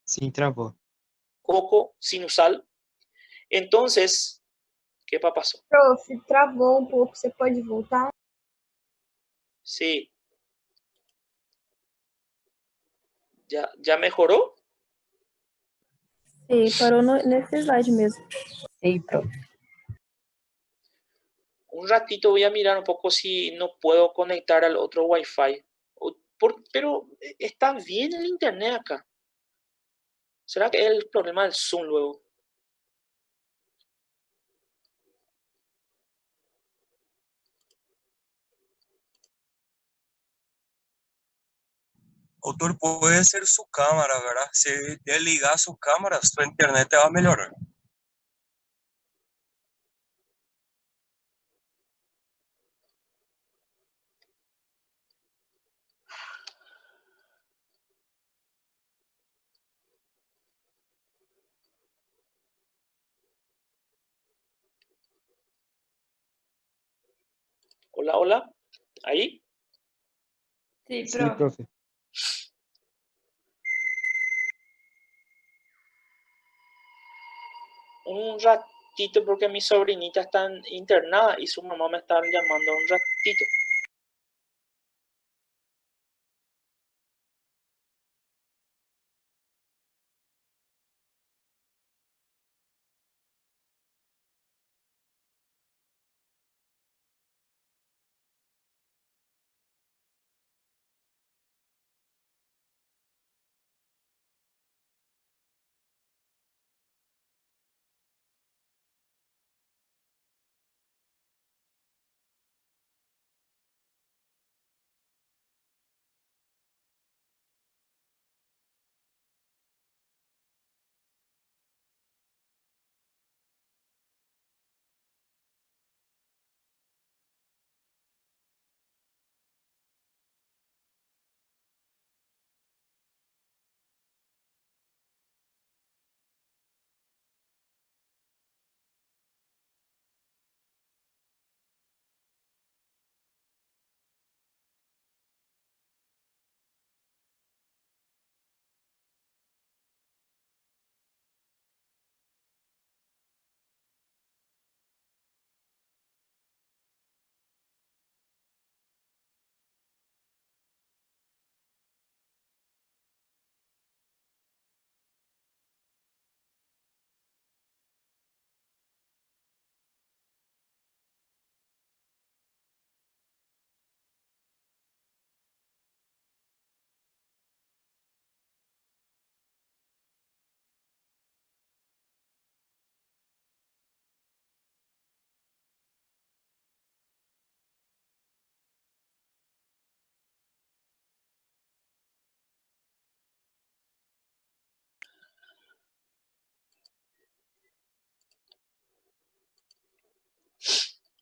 Sim, travou. Coco sinusal. Entonces, ¿qué pasó? Prof, travou um pouco, você pode voltar? Sí. ¿Ya mejoró? Sim, parou nesse slide mesmo. Sim, prof. Un ratito voy a mirar un poco si no puedo conectar al otro Wi-Fi. Pero está bien el internet acá. ¿Será que es el problema del Zoom luego? Autor, puede ser su cámara, ¿verdad? Si desligas su cámara, su internet te va a mejorar. Hola, hola. ¿Ahí? Sim, Sim, prof. prof. Un ratito porque mi sobrinita está internada y su mamá me está llamando un ratito.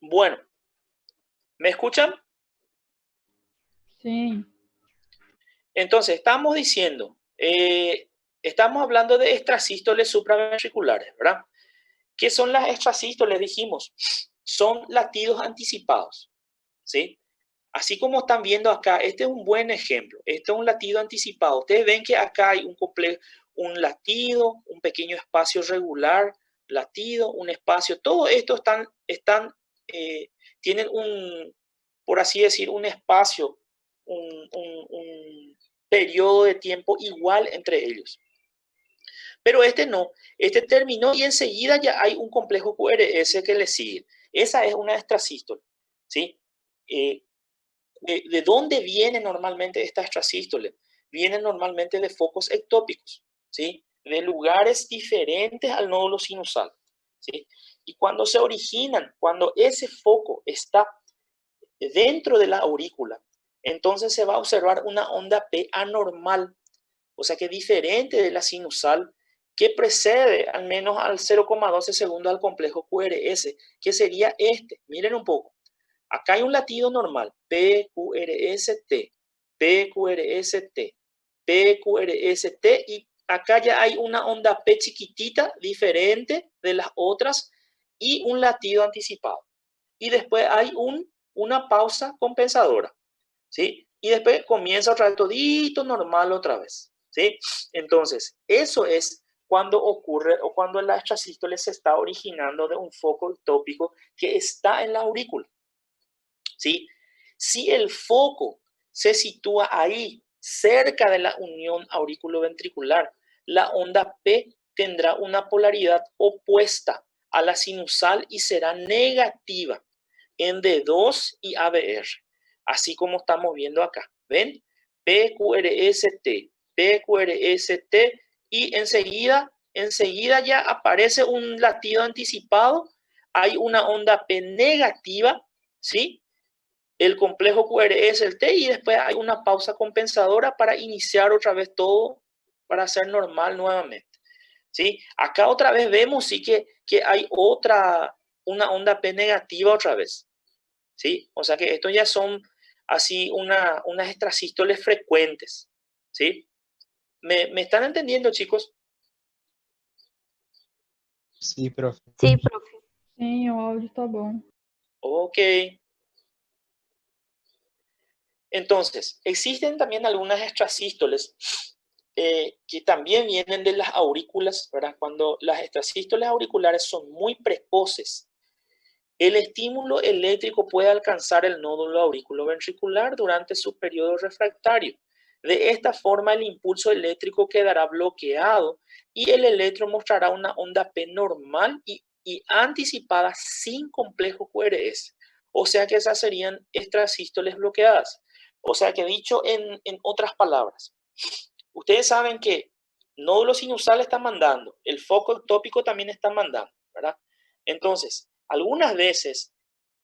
Bueno, ¿me escuchan? Sim. Entonces, estamos hablando de extrasístoles supraventriculares, ¿verdad? ¿Qué son las extrasístoles? Dijimos, son latidos anticipados, ¿sí? Así como están viendo acá, este es un buen ejemplo. Este es un latido anticipado. Ustedes ven que acá hay un latido, un pequeño espacio regular, latido, un espacio. Todo esto tienen por así decir, un espacio, un periodo de tiempo igual entre ellos. Pero este no, este terminó y enseguida ya hay un complejo QRS que le sigue. Esa es una extrasístole, ¿sí? ¿De dónde viene normalmente esta extrasístole? Vienen normalmente de focos ectópicos, ¿sí? De lugares diferentes al nódulo sinusal, ¿sí? Y cuando se originan, cuando ese foco está dentro de la aurícula, entonces se va a observar una onda P anormal, o sea que diferente de la sinusal, que precede al menos al 0,12 segundos al complejo QRS, que sería este. Miren un poco. Acá hay un latido normal, PQRST, PQRST, PQRST, y acá ya hay una onda P chiquitita, diferente de las otras, y un latido anticipado. Y después hay una pausa compensadora, ¿sí? Y después comienza otra vez todito normal otra vez, ¿sí? Entonces, eso es cuando ocurre o cuando la extrasístole se está originando de un foco ectópico que está en la aurícula, ¿sí? Si el foco se sitúa ahí, cerca de la unión auriculoventricular, la onda P tendrá una polaridad opuesta a la sinusal y será negativa en D2 y ABR, así como estamos viendo acá. ¿Ven? PQRST, PQRST y enseguida ya aparece un latido anticipado, hay una onda P negativa, ¿sí? El complejo QRST y después hay una pausa compensadora para iniciar otra vez todo para ser normal nuevamente, ¿sí? Acá otra vez vemos sí que hay una onda P negativa otra vez, ¿sí? O sea que estos ya son así unas extrasístoles frecuentes, ¿sí? ¿Me están entendiendo, chicos? Sí, profe. Sim, prof. Sim, o áudio tá bom. Ok. Entonces, existen también algunas extrasístoles que también vienen de las aurículas, ¿verdad? Cuando las extrasístoles auriculares son muy precoces, el estímulo eléctrico puede alcanzar el nódulo auriculoventricular durante su periodo refractario. De esta forma, el impulso eléctrico quedará bloqueado y el electro mostrará una onda P normal y anticipada sin complejo QRS. O sea que esas serían extrasístoles bloqueadas. O sea que dicho en otras palabras, ustedes saben que nódulo sinusal está mandando, el foco ectópico también está mandando, ¿verdad? Entonces, algunas veces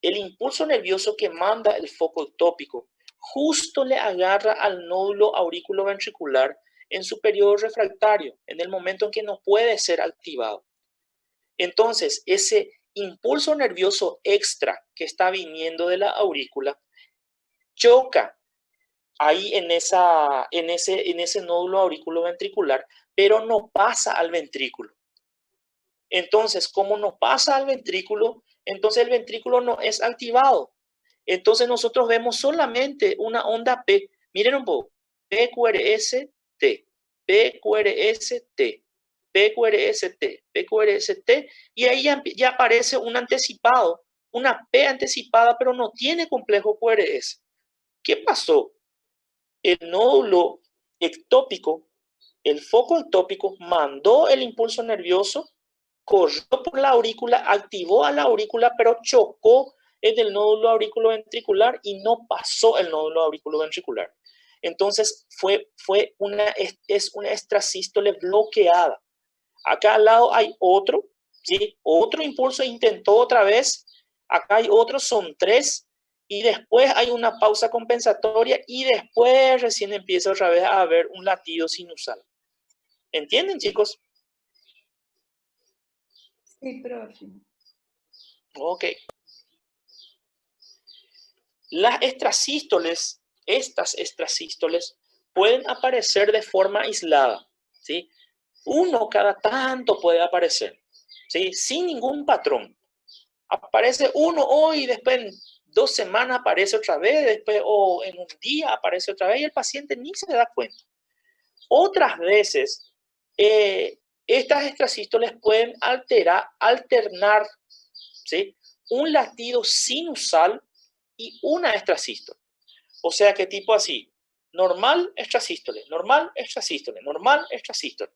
el impulso nervioso que manda el foco ectópico justo le agarra al nódulo auriculoventricular en su periodo refractario, en el momento en que no puede ser activado. Entonces, ese impulso nervioso extra que está viniendo de la aurícula choca ahí en ese nódulo auriculoventricular, pero no pasa al ventrículo. Entonces, como no pasa al ventrículo, entonces el ventrículo no es activado. Entonces nosotros vemos solamente una onda P. Miren un poco. PQRST, PQRST, PQRST, PQRST. Y ahí ya aparece un anticipado, una P anticipada, pero no tiene complejo QRS. ¿Qué pasó? El nódulo ectópico, el foco ectópico, mandó el impulso nervioso, corrió por la aurícula, activó a la aurícula, pero chocó en el nódulo auriculoventricular y no pasó el nódulo auriculoventricular. Entonces es una extrasístole bloqueada. Acá al lado hay otro, ¿sí? Otro impulso intentó otra vez. Acá hay otros, son 3. Y después hay una pausa compensatoria y después recién empieza otra vez a haber un latido sinusal. ¿Entienden, chicos? Sí, profe. Ok. Las extrasístoles, estas extrasístoles, pueden aparecer de forma aislada, ¿sí? Uno cada tanto puede aparecer, ¿sí? Sin ningún patrón. Aparece uno hoy, después en 2 semanas aparece otra vez, después o en un día aparece otra vez y el paciente ni se da cuenta. Otras veces, estas extrasístoles pueden alternar, ¿sí? Un latido sinusal y una extrasístole. O sea que tipo así, normal, extrasístole, normal, extrasístole, normal, extrasístole.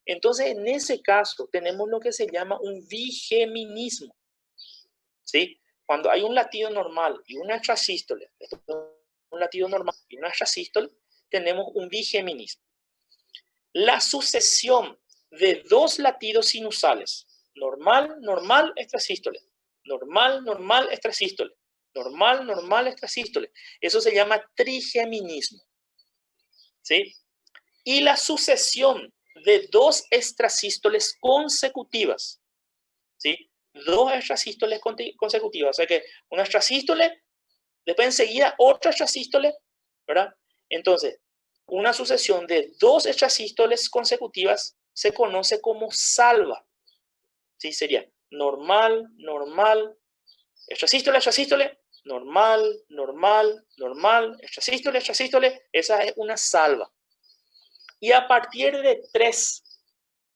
Entonces, en ese caso, tenemos lo que se llama un bigeminismo, ¿sí? Cuando hay un latido normal y una extrasístole, un latido normal y una extrasístole, tenemos un bigeminismo. La sucesión de 2 latidos sinusales, normal, normal, extrasístole, normal, normal, extrasístole, normal, normal, extrasístole. Eso se llama trigeminismo, ¿sí? Y la sucesión de 2 extrasístoles consecutivas, ¿sí? 2 extrasístoles consecutivas. O sea que una extrasístole, después enseguida otra extrasístole, ¿verdad? Entonces, una sucesión de 2 extrasístoles consecutivas se conoce como salva, ¿sí? Sería normal, normal, extrasístole, extrasístole, normal, normal, normal, extrasístole, extrasístole. Esa es una salva. Y a partir de 3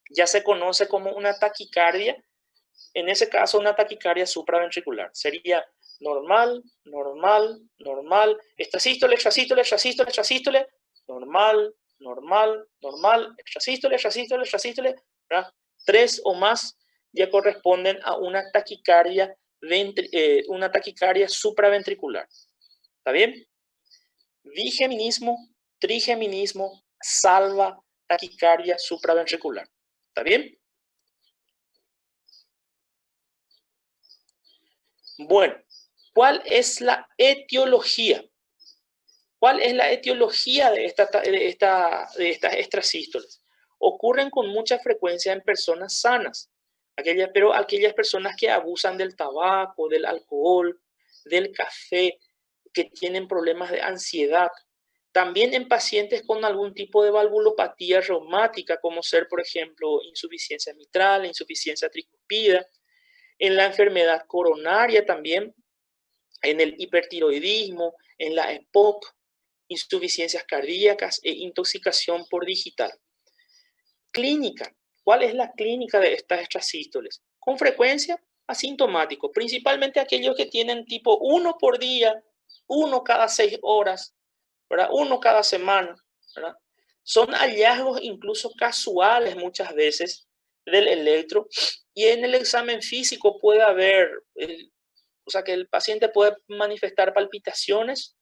ya se conoce como una taquicardia. En ese caso, una taquicardia supraventricular. Sería normal, normal, normal, extrasístole, extrasístole, extrasístole, extrasístole, normal, normal, normal, extrasístole, extrasístole, extrasístole, ¿verdad? 3 o más ya corresponden a una taquicardia supraventricular. ¿Está bien? Bigeminismo, trigeminismo, salva taquicardia supraventricular. ¿Está bien? Bueno, ¿cuál es la etiología? ¿Cuál es la etiología de estas extrasístoles? Ocurren con mucha frecuencia en personas sanas, pero aquellas personas que abusan del tabaco, del alcohol, del café, que tienen problemas de ansiedad. También en pacientes con algún tipo de valvulopatía reumática, como ser, por ejemplo, insuficiencia mitral, insuficiencia tricuspida, en la enfermedad coronaria también, en el hipertiroidismo, en la EPOC, insuficiencias cardíacas e intoxicación por digital. Clínica. ¿Cuál es la clínica de estas extrasístoles? Con frecuencia, asintomático, principalmente aquellos que tienen tipo 1 por día, 1 cada 6 horas, ¿verdad? 1 cada semana, ¿verdad? Son hallazgos incluso casuales muchas veces del electro, y en el examen físico puede haber, o sea, que el paciente puede manifestar palpitaciones,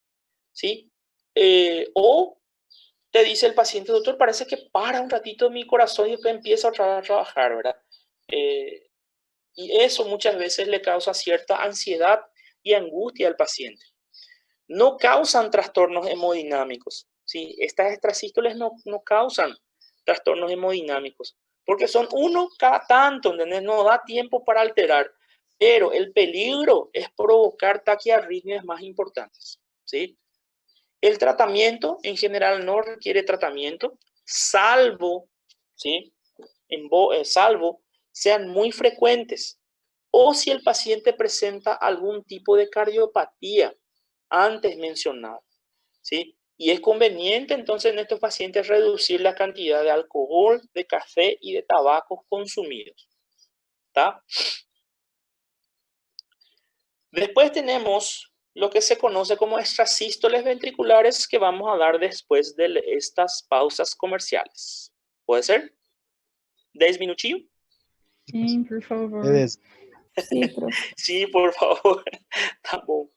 ¿sí? O te dice el paciente, doctor, parece que para un ratito mi corazón y después empieza otra vez a trabajar, ¿verdad? Y eso muchas veces le causa cierta ansiedad y angustia al paciente. No causan trastornos hemodinámicos, ¿sí? Estas extrasístoles no causan trastornos hemodinámicos, porque son 1 cada tanto, ¿entendés? No da tiempo para alterar, pero el peligro es provocar taquiarritmias más importantes, ¿sí? El tratamiento en general no requiere tratamiento, salvo, ¿sí? Salvo sean muy frecuentes o si el paciente presenta algún tipo de cardiopatía antes mencionada, ¿sí? Y es conveniente entonces en estos pacientes reducir la cantidad de alcohol, de café y de tabaco consumidos, ¿está? Después tenemos lo que se conoce como extrasístoles ventriculares, que vamos a dar después de estas pausas comerciales. ¿Puede ser? 10 minutinhos? Sim, por favor. Beleza. Sim, prof. Sí, por favor. Tá bom.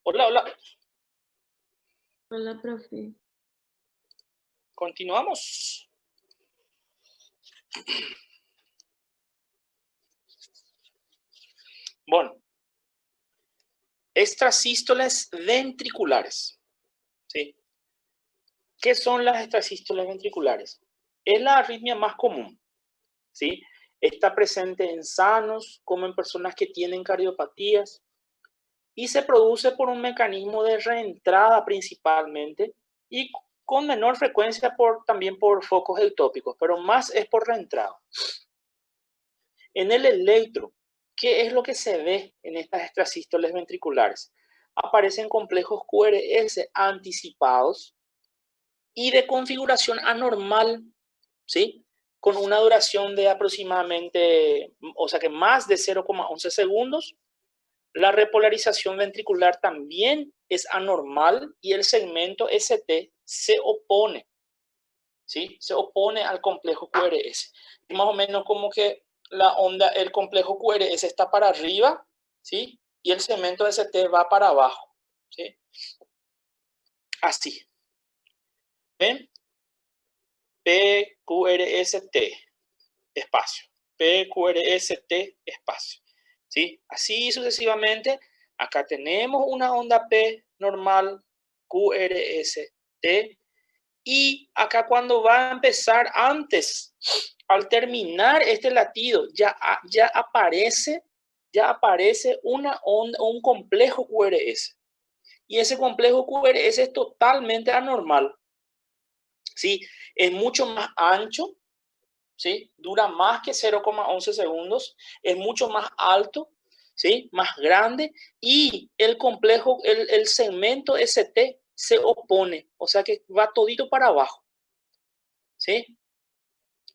Hola, hola. Hola, profe. Continuamos. Bueno, extrasístoles ventriculares. ¿Sí? ¿Qué son las extrasístoles ventriculares? Es la arritmia más común. ¿Sí? Está presente en sanos como en personas que tienen cardiopatías y se produce por un mecanismo de reentrada principalmente y con menor frecuencia también por focos ectópicos, pero más es por reentrada. En el electro, ¿qué es lo que se ve en estas extrasístoles ventriculares? Aparecen complejos QRS anticipados y de configuración anormal, ¿sí? Con una duración de aproximadamente, o sea que más de 0,11 segundos. La repolarización ventricular también es anormal y el segmento ST se opone, ¿sí? Se opone al complejo QRS. Más o menos como que la onda, el complejo QRS está para arriba, ¿sí? Y el segmento ST va para abajo, ¿sí? Así. ¿Ven? PQRST, espacio. PQRST, espacio. ¿Sí? Así sucesivamente. Acá tenemos una onda P normal, QRST. Y acá cuando va a empezar antes, al terminar este latido, ya aparece una onda, un complejo QRS. Y ese complejo QRS es totalmente anormal. ¿Sí? Es mucho más ancho, ¿sí? Dura más que 0,11 segundos, es mucho más alto, ¿sí? Más grande, y el complejo, el segmento ST se opone, o sea que va todito para abajo, ¿sí?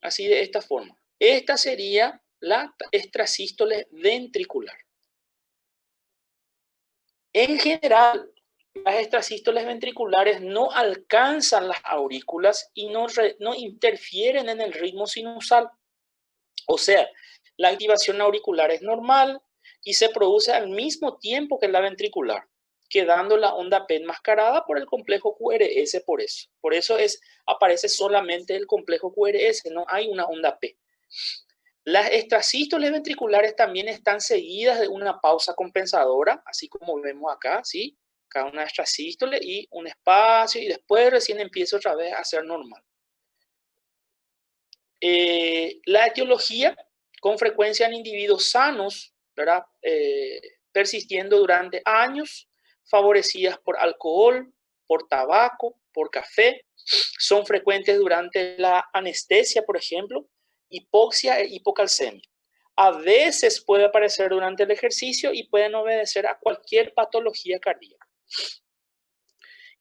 Así de esta forma. Esta sería la extrasístole ventricular. En general, las extrasístoles ventriculares no alcanzan las aurículas y no interfieren en el ritmo sinusal. O sea, la activación auricular es normal y se produce al mismo tiempo que la ventricular, quedando la onda P enmascarada por el complejo QRS por eso. Por eso aparece solamente el complejo QRS, no hay una onda P. Las extrasístoles ventriculares también están seguidas de una pausa compensadora, así como vemos acá, ¿sí? Cada una extrasístole y un espacio y después recién empieza otra vez a ser normal. La etiología, con frecuencia en individuos sanos, ¿verdad? Persistiendo durante años, favorecidas por alcohol, por tabaco, por café, son frecuentes durante la anestesia, por ejemplo, hipoxia e hipocalcemia. A veces puede aparecer durante el ejercicio y pueden obedecer a cualquier patología cardíaca.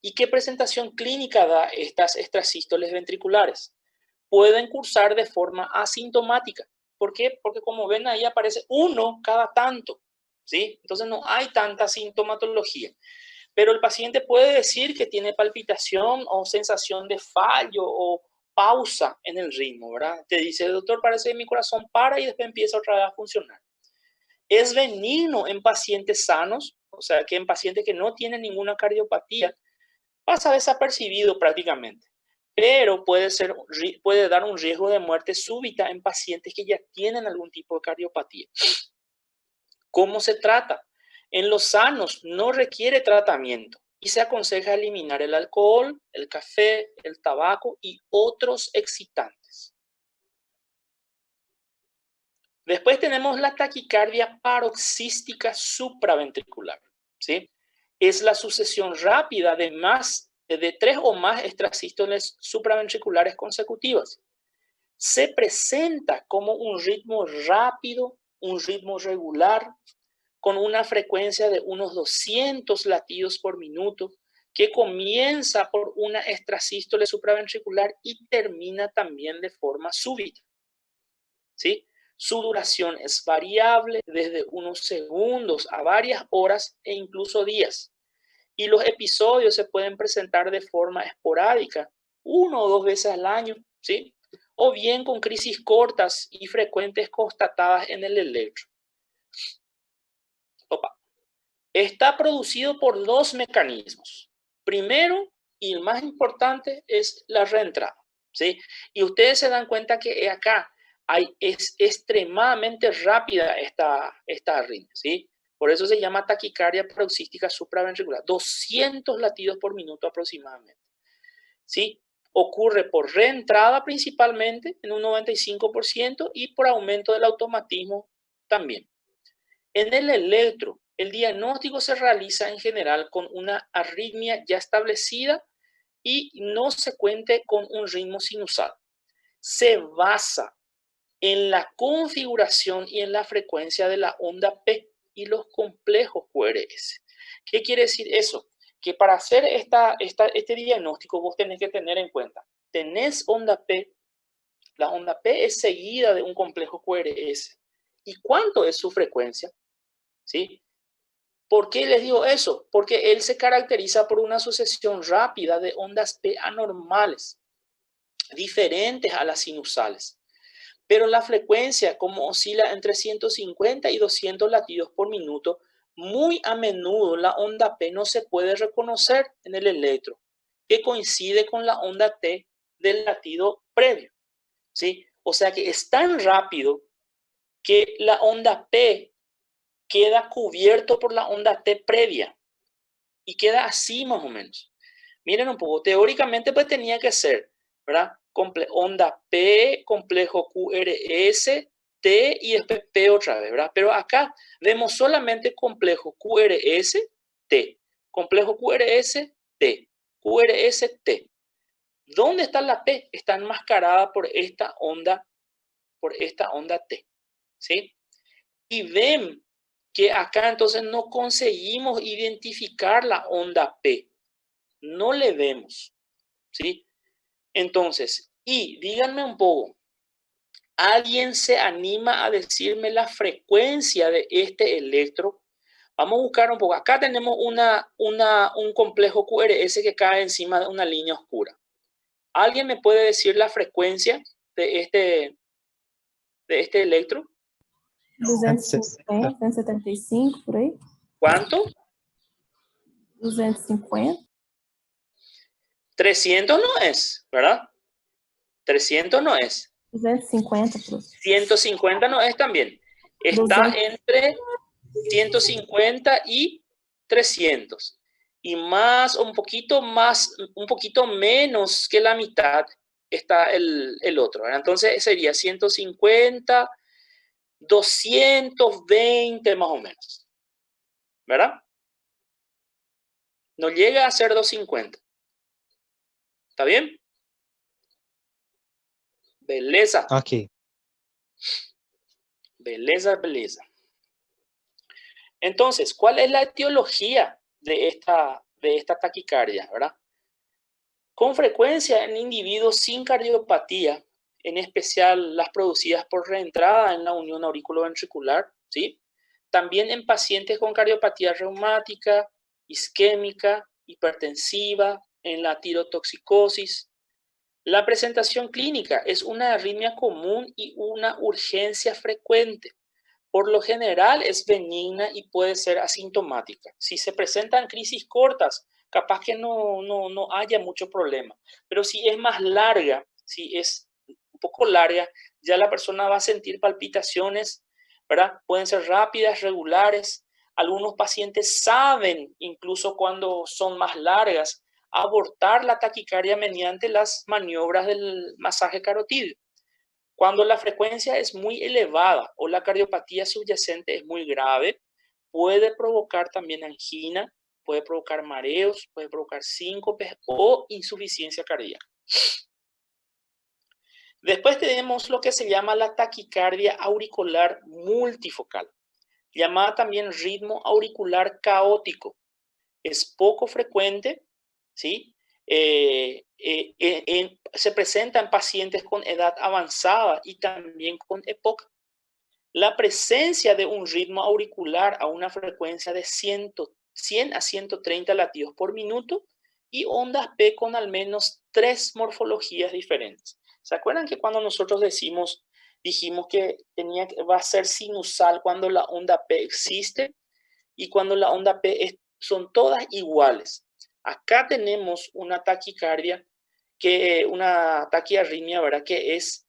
¿Y qué presentación clínica da estas extrasístoles ventriculares? Pueden cursar de forma asintomática. ¿Por qué? Porque como ven ahí aparece uno cada tanto, ¿sí? Entonces no hay tanta sintomatología. Pero el paciente puede decir que tiene palpitación o sensación de fallo o pausa en el ritmo, ¿verdad? Te dice, doctor, parece que mi corazón para y después empieza otra vez a funcionar. Es benigno en pacientes sanos, o sea, que en pacientes que no tienen ninguna cardiopatía, pasa desapercibido prácticamente, pero puede dar un riesgo de muerte súbita en pacientes que ya tienen algún tipo de cardiopatía. ¿Cómo se trata? En los sanos no requiere tratamiento y se aconseja eliminar el alcohol, el café, el tabaco y otros excitantes. Después tenemos la taquicardia paroxística supraventricular, ¿sí? Es la sucesión rápida de 3 o más extrasístoles supraventriculares consecutivas. Se presenta como un ritmo rápido, un ritmo regular, con una frecuencia de unos 200 latidos por minuto, que comienza por una extrasístole supraventricular y termina también de forma súbita, ¿sí? Su duración es variable desde unos segundos a varias horas e incluso días. Y los episodios se pueden presentar de forma esporádica, 1 o 2 veces al año, ¿sí? O bien con crisis cortas y frecuentes constatadas en el electro. Opa. está producido por dos mecanismos. Primero, y el más importante, es la reentrada, ¿sí? Y ustedes se dan cuenta que acá es extremadamente rápida esta arritmia, ¿sí? Por eso se llama taquicardia paroxística supraventricular. 200 latidos por minuto aproximadamente, ¿sí? Ocurre por reentrada principalmente en un 95% y por aumento del automatismo también. En el electro, el diagnóstico se realiza en general con una arritmia ya establecida y no se cuente con un ritmo sinusal. Se basa en la configuración y en la frecuencia de la onda P y los complejos QRS. ¿Qué quiere decir eso? Que para hacer este diagnóstico vos tenés que tener en cuenta, tenés onda P, la onda P es seguida de un complejo QRS. ¿Y cuánto es su frecuencia? ¿Sí? ¿Por qué les digo eso? Porque él se caracteriza por una sucesión rápida de ondas P anormales, diferentes a las sinusales. Pero la frecuencia, como oscila entre 150 y 200 latidos por minuto, muy a menudo la onda P no se puede reconocer en el electro, que coincide con la onda T del latido previo, ¿sí? O sea que es tan rápido que la onda P queda cubierto por la onda T previa y queda así más o menos. Miren un poco, teóricamente pues tenía que ser, ¿verdad? Onda P, complejo QRS, T y después P otra vez, ¿verdad? Pero acá vemos solamente complejo QRS, T, complejo QRS, T, QRS, T. ¿Dónde está la P? Está enmascarada por esta onda T, ¿sí? Y ven que acá entonces no conseguimos identificar la onda P. No le vemos, ¿sí? Entonces, y díganme un poco, ¿alguien se anima a decirme la frecuencia de este electro? Vamos a buscar un poco. Acá tenemos un complejo QRS que cae encima de una línea oscura. ¿Alguien me puede decir la frecuencia de este electro? 250, 275, por aí. ¿Cuánto? 250. 300 no es, ¿verdad? 300 no es. 250, prof. 150 no es también. Está entre 150 y 300. Y un poquito menos que la mitad está el otro, ¿verdad? Entonces sería 150, 220 más o menos, ¿verdad? No llega a ser 250. ¿Está bien? Beleza. Ok. Beleza, beleza. Entonces, ¿cuál es la etiología de esta taquicardia, verdad? Con frecuencia en individuos sin cardiopatía, en especial las producidas por reentrada en la unión auriculoventricular, ¿sí? También en pacientes con cardiopatía reumática, isquémica, hipertensiva, en la tirotoxicosis. La presentación clínica es una arritmia común y una urgencia frecuente. Por lo general es benigna y puede ser asintomática. Si se presentan crisis cortas, capaz que no haya mucho problema. Pero si es más larga, si es un poco larga, ya la persona va a sentir palpitaciones, ¿verdad? Pueden ser rápidas, regulares. Algunos pacientes saben, incluso cuando son más largas, abortar la taquicardia mediante las maniobras del masaje carotídeo. Cuando la frecuencia es muy elevada o la cardiopatía subyacente es muy grave, puede provocar también angina, puede provocar mareos, puede provocar síncopes o insuficiencia cardíaca. Después tenemos lo que se llama la taquicardia auricular multifocal, llamada también ritmo auricular caótico. Es poco frecuente, ¿sí? Se presenta en pacientes con edad avanzada y también con EPOC. La presencia de un ritmo auricular a una frecuencia de 100 a 130 latidos por minuto y ondas P con al menos 3 morfologías diferentes. ¿Se acuerdan que cuando nosotros dijimos que va a ser sinusal cuando la onda P existe? y cuando la onda P son todas iguales. Acá tenemos una taquicardia, una taquiarritmia, ¿verdad? Que es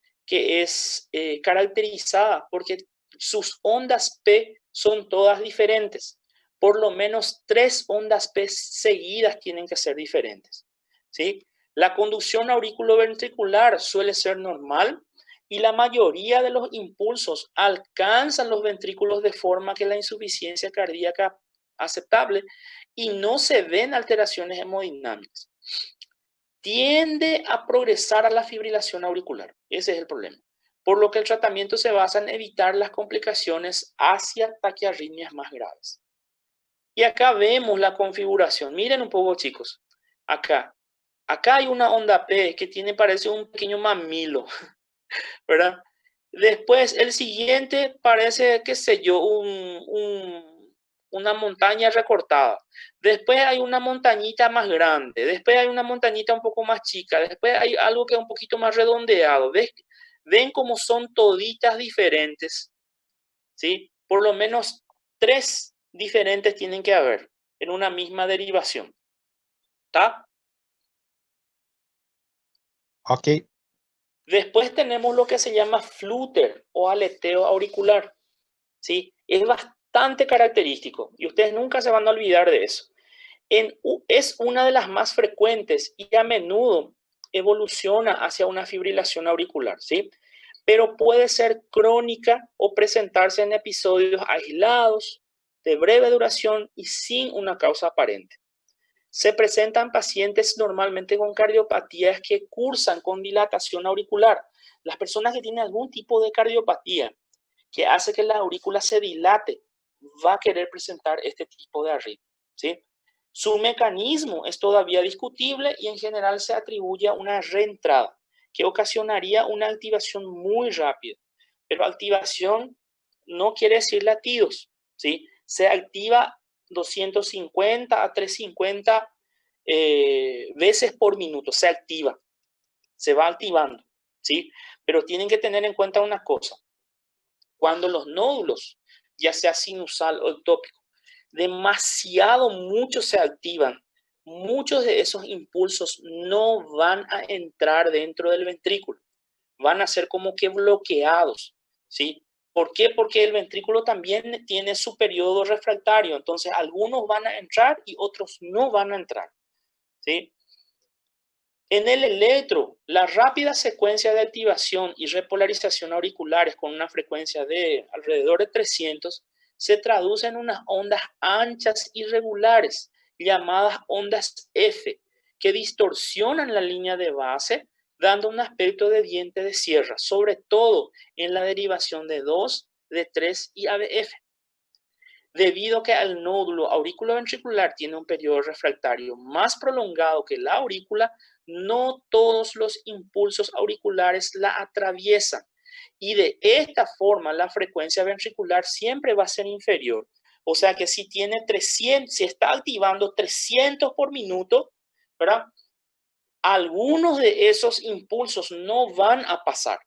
caracterizada porque sus ondas P son todas diferentes. Por lo menos 3 ondas P seguidas tienen que ser diferentes, ¿sí? La conducción auriculoventricular suele ser normal y la mayoría de los impulsos alcanzan los ventrículos de forma que la insuficiencia cardíaca aceptable y no se ven alteraciones hemodinámicas. Tiende a progresar a la fibrilación auricular. Ese es el problema. Por lo que el tratamiento se basa en evitar las complicaciones hacia taquiarritmias más graves. Y acá vemos la configuración. Miren un poco, chicos. Acá hay una onda P que parece un pequeño mamilo, ¿verdad? Después, el siguiente parece, qué sé yo, una montaña recortada. Después hay una montañita más grande. Después hay una montañita un poco más chica. Después hay algo que es un poquito más redondeado. ¿Ven cómo son toditas diferentes? ¿Sí? Por lo menos 3 diferentes tienen que haber en una misma derivación. ¿Está? Ok. Después tenemos lo que se llama flúter o aleteo auricular, ¿sí? Es bastante característico y ustedes nunca se van a olvidar de eso. Es una de las más frecuentes y a menudo evoluciona hacia una fibrilación auricular, ¿sí? Pero puede ser crónica o presentarse en episodios aislados, de breve duración y sin una causa aparente. Se presentan pacientes normalmente con cardiopatías que cursan con dilatación auricular. Las personas que tienen algún tipo de cardiopatía que hace que la aurícula se dilate, va a querer presentar este tipo de arritmia, ¿sí? Su mecanismo es todavía discutible y en general se atribuye a una reentrada que ocasionaría una activación muy rápida. Pero activación no quiere decir latidos, ¿sí? Se activa 250 a 350 veces por minuto, se activa, se va activando, ¿sí? Pero tienen que tener en cuenta una cosa. Cuando los nódulos, ya sea sinusal o ectópico, demasiado mucho se activan, muchos de esos impulsos no van a entrar dentro del ventrículo, van a ser como que bloqueados, ¿sí? ¿Por qué? Porque el ventrículo también tiene su periodo refractario, entonces algunos van a entrar y otros no van a entrar, ¿sí? En el electro, la rápida secuencia de activación y repolarización auriculares con una frecuencia de alrededor de 300 se traduce en unas ondas anchas y regulares llamadas ondas F que distorsionan la línea de base dando un aspecto de diente de sierra, sobre todo en la derivación de 2, de 3 y ABF. Debido a que el nódulo auriculoventricular tiene un periodo refractario más prolongado que la aurícula, no todos los impulsos auriculares la atraviesan y de esta forma la frecuencia ventricular siempre va a ser inferior. O sea que si tiene 300, si está activando 300 por minuto, ¿verdad? Algunos de esos impulsos no van a pasar,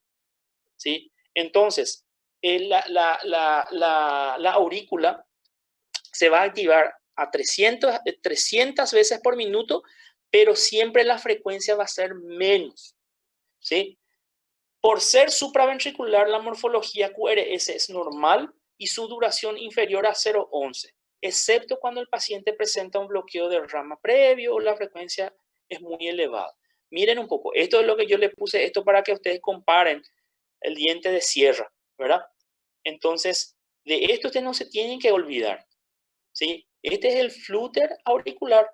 ¿sí? Entonces, la aurícula se va a activar a 300 veces por minuto, pero siempre la frecuencia va a ser menos, ¿sí? Por ser supraventricular, la morfología QRS es normal y su duración inferior a 0,11, excepto cuando el paciente presenta un bloqueo de rama previo o la frecuencia es muy elevada. Miren un poco, esto es lo que yo le puse, esto para que ustedes comparen el diente de sierra, ¿verdad? Entonces, de esto ustedes no se tienen que olvidar, ¿sí? Este es el flúter auricular.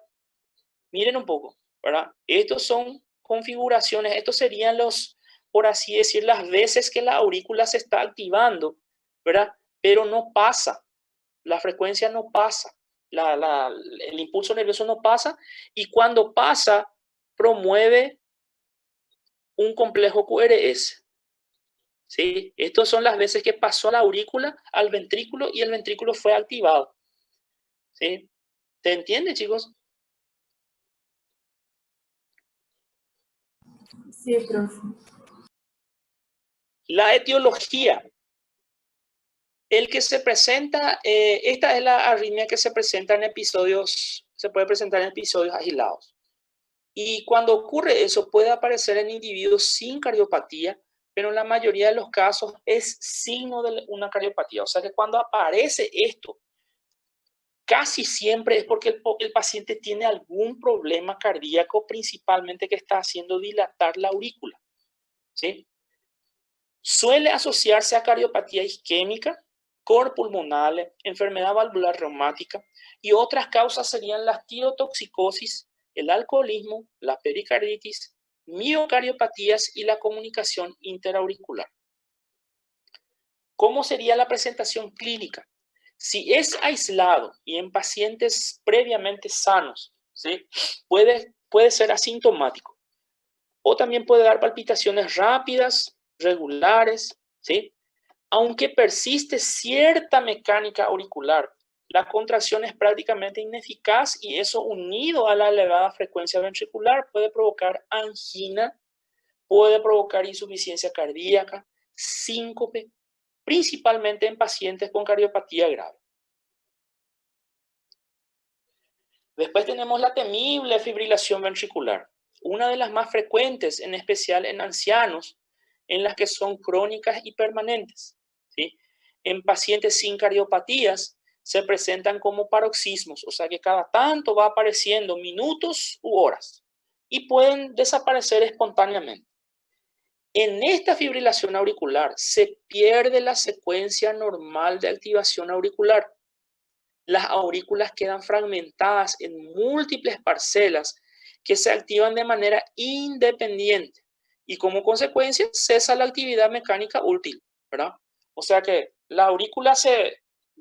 Miren un poco, ¿verdad? Estos son configuraciones, estos serían los, por así decir, las veces que la aurícula se está activando, ¿verdad? Pero no pasa, la frecuencia no pasa, el impulso nervioso no pasa y cuando pasa promueve un complejo QRS, ¿sí? Estas son las veces que pasó la aurícula al ventrículo y el ventrículo fue activado, ¿sí? ¿Se entiende, chicos? Sí, profe. La etiología El que se presenta, esta es la arritmia que se presenta en episodios, se puede presentar en episodios aislados. Y cuando ocurre eso, puede aparecer en individuos sin cardiopatía, pero en la mayoría de los casos es signo de una cardiopatía. O sea que cuando aparece esto, casi siempre es porque el paciente tiene algún problema cardíaco, principalmente que está haciendo dilatar la aurícula, ¿sí? Suele asociarse a cardiopatía isquémica, cor pulmonar, enfermedad valvular reumática, y otras causas serían la tirotoxicosis, el alcoholismo, la pericarditis, miocardiopatías y la comunicación interauricular. ¿Cómo sería la presentación clínica? Si es aislado y en pacientes previamente sanos, ¿sí? puede ser asintomático. O también puede dar palpitaciones rápidas, regulares, ¿sí? Aunque persiste cierta mecánica auricular, la contracción es prácticamente ineficaz y eso unido a la elevada frecuencia ventricular puede provocar angina, puede provocar insuficiencia cardíaca, síncope, principalmente en pacientes con cardiopatía grave. Después tenemos la temible fibrilación ventricular, una de las más frecuentes, en especial en ancianos, en las que son crónicas y permanentes, ¿sí? En pacientes sin cardiopatías se presentan como paroxismos, o sea que cada tanto va apareciendo minutos u horas y pueden desaparecer espontáneamente. En esta fibrilación auricular se pierde la secuencia normal de activación auricular. Las aurículas quedan fragmentadas en múltiples parcelas que se activan de manera independiente y como consecuencia cesa la actividad mecánica útil, ¿verdad? O sea que la aurícula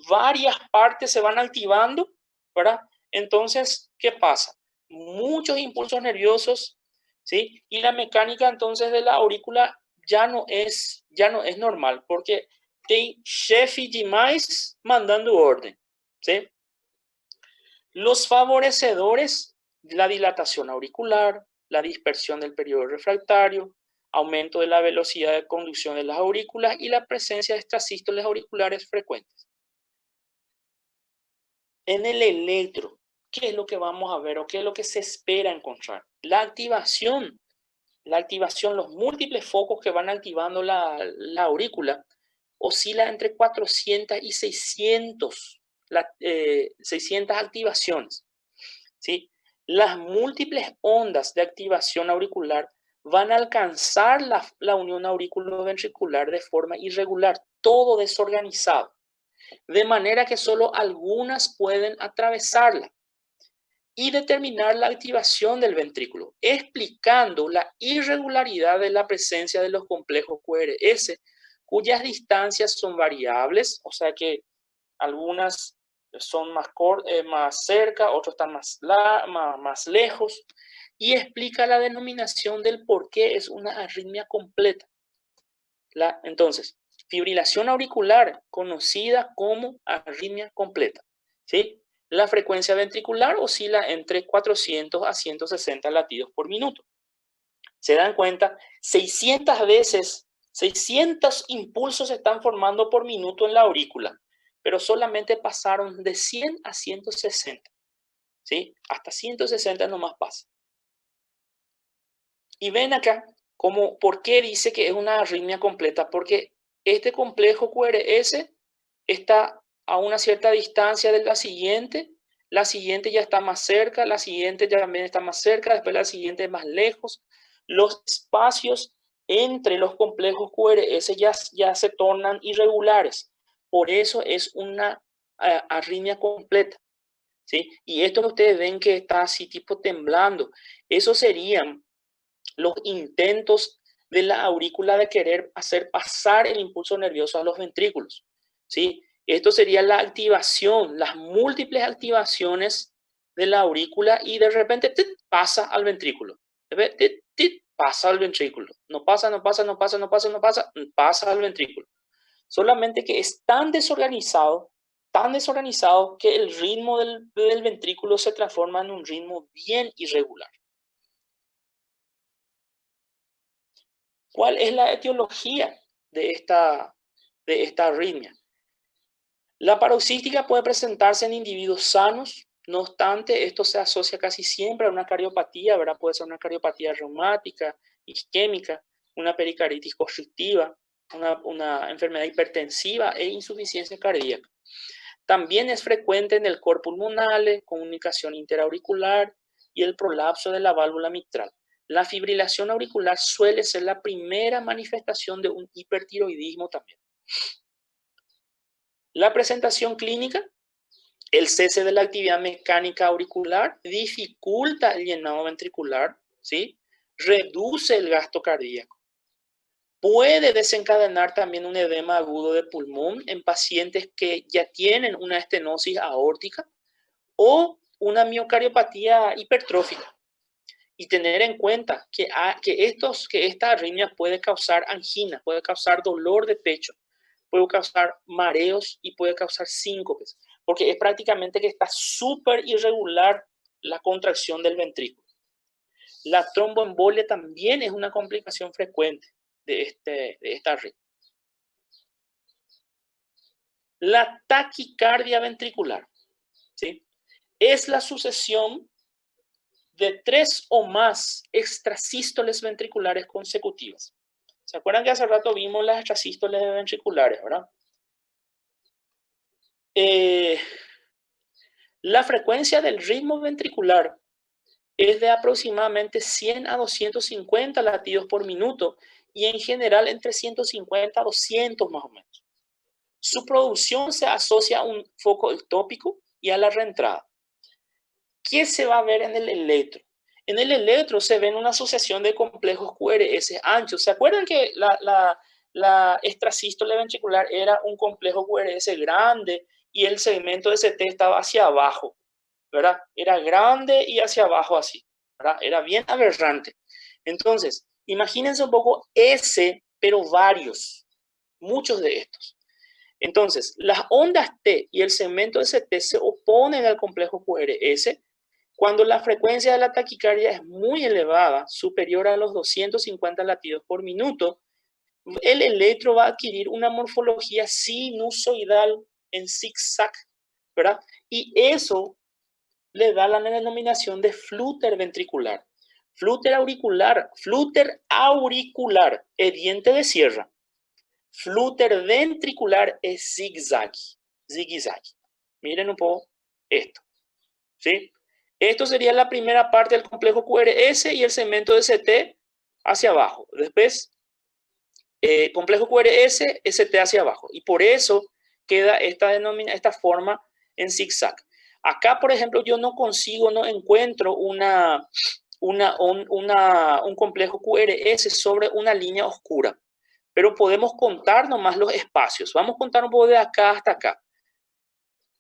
varias partes se van activando, ¿verdad? Entonces, ¿qué pasa? Muchos impulsos nerviosos, ¿sí? Y la mecánica entonces de la aurícula ya no es normal porque tem chefe demais mandando orden, ¿sí? Los favorecedores, la dilatación auricular, la dispersión del periodo refractario, aumento de la velocidad de conducción de las aurículas y la presencia de extrasístoles auriculares frecuentes. En el electro, ¿qué es lo que vamos a ver o qué es lo que se espera encontrar? La activación, los múltiples focos que van activando la aurícula oscila entre 400 y 600 activaciones, ¿sí? Las múltiples ondas de activación auricular van a alcanzar la unión auriculoventricular de forma irregular, todo desorganizado, de manera que solo algunas pueden atravesarla y determinar la activación del ventrículo, explicando la irregularidad de la presencia de los complejos QRS, cuyas distancias son variables, o sea que algunas son más cerca, otros están más lejos, y explica la denominación del por qué es una arritmia completa. Entonces, fibrilación auricular, conocida como arritmia completa, ¿sí? La frecuencia ventricular oscila entre 400 a 160 latidos por minuto. ¿Se dan cuenta? 600 impulsos se están formando por minuto en la aurícula, pero solamente pasaron de 100 a 160, ¿sí? Hasta 160 nomás pasa. Y ven acá, ¿por qué dice que es una arritmia completa? Porque este complejo QRS está a una cierta distancia de la siguiente ya está más cerca, la siguiente ya también está más cerca, después la siguiente más lejos. Los espacios entre los complejos QRS ya se tornan irregulares. Por eso es una arritmia completa, ¿sí? Y esto que ustedes ven que está así tipo temblando, esos serían los intentos de la aurícula de querer hacer pasar el impulso nervioso a los ventrículos, ¿sí? Esto sería la activación, las múltiples activaciones de la aurícula y de repente pasa al ventrículo. Pasa al ventrículo. No pasa al ventrículo. Solamente que es tan desorganizado que el ritmo del ventrículo se transforma en un ritmo bien irregular. ¿Cuál es la etiología de esta arritmia? La paroxística puede presentarse en individuos sanos, no obstante, esto se asocia casi siempre a una cardiopatía, ¿verdad? Puede ser una cardiopatía reumática, isquémica, una pericarditis constrictiva, una enfermedad hipertensiva e insuficiencia cardíaca. También es frecuente en el cor pulmonale, comunicación interauricular y el prolapso de la válvula mitral. La fibrilación auricular suele ser la primera manifestación de un hipertiroidismo también. La presentación clínica, el cese de la actividad mecánica auricular dificulta el llenado ventricular, ¿sí? Reduce el gasto cardíaco. Puede desencadenar también un edema agudo de pulmón en pacientes que ya tienen una estenosis aórtica o una miocardiopatía hipertrófica. Y tener en cuenta que esta arritmia puede causar angina, puede causar dolor de pecho, puede causar mareos y puede causar síncopes, porque es prácticamente que está súper irregular la contracción del ventrículo. La tromboembolia también es una complicación frecuente de esta arritmia. La taquicardia ventricular, ¿sí? Es la sucesión de 3 o más extrasístoles ventriculares consecutivas. ¿Se acuerdan que hace rato vimos las extrasístoles ventriculares, verdad? La frecuencia del ritmo ventricular es de aproximadamente 100 a 250 latidos por minuto y en general entre 150 a 200 más o menos. Su producción se asocia a un foco ectópico y a la reentrada. ¿Qué se va a ver en el electro? En el electro se ve una asociación de complejos QRS anchos. ¿Se acuerdan que la extrasístole ventricular era un complejo QRS grande y el segmento de ST estaba hacia abajo, ¿verdad? Era grande y hacia abajo así, ¿verdad? Era bien aberrante. Entonces, imagínense un poco ese, pero varios, muchos de estos. Entonces, las ondas T y el segmento ST se oponen al complejo QRS cuando la frecuencia de la taquicardia es muy elevada, superior a los 250 latidos por minuto. El electro va a adquirir una morfología sinusoidal en zigzag, ¿verdad? Y eso le da la denominación de flúter ventricular. Flúter auricular es diente de sierra. Flúter ventricular es zigzag. Miren un poco esto, ¿sí? Esto sería la primera parte del complejo QRS y el segmento de ST hacia abajo. Después, complejo QRS, ST hacia abajo. Y por eso queda esta forma en zigzag. Acá, por ejemplo, yo no encuentro un complejo QRS sobre una línea oscura. Pero podemos contar nomás los espacios. Vamos a contar un poco de acá hasta acá.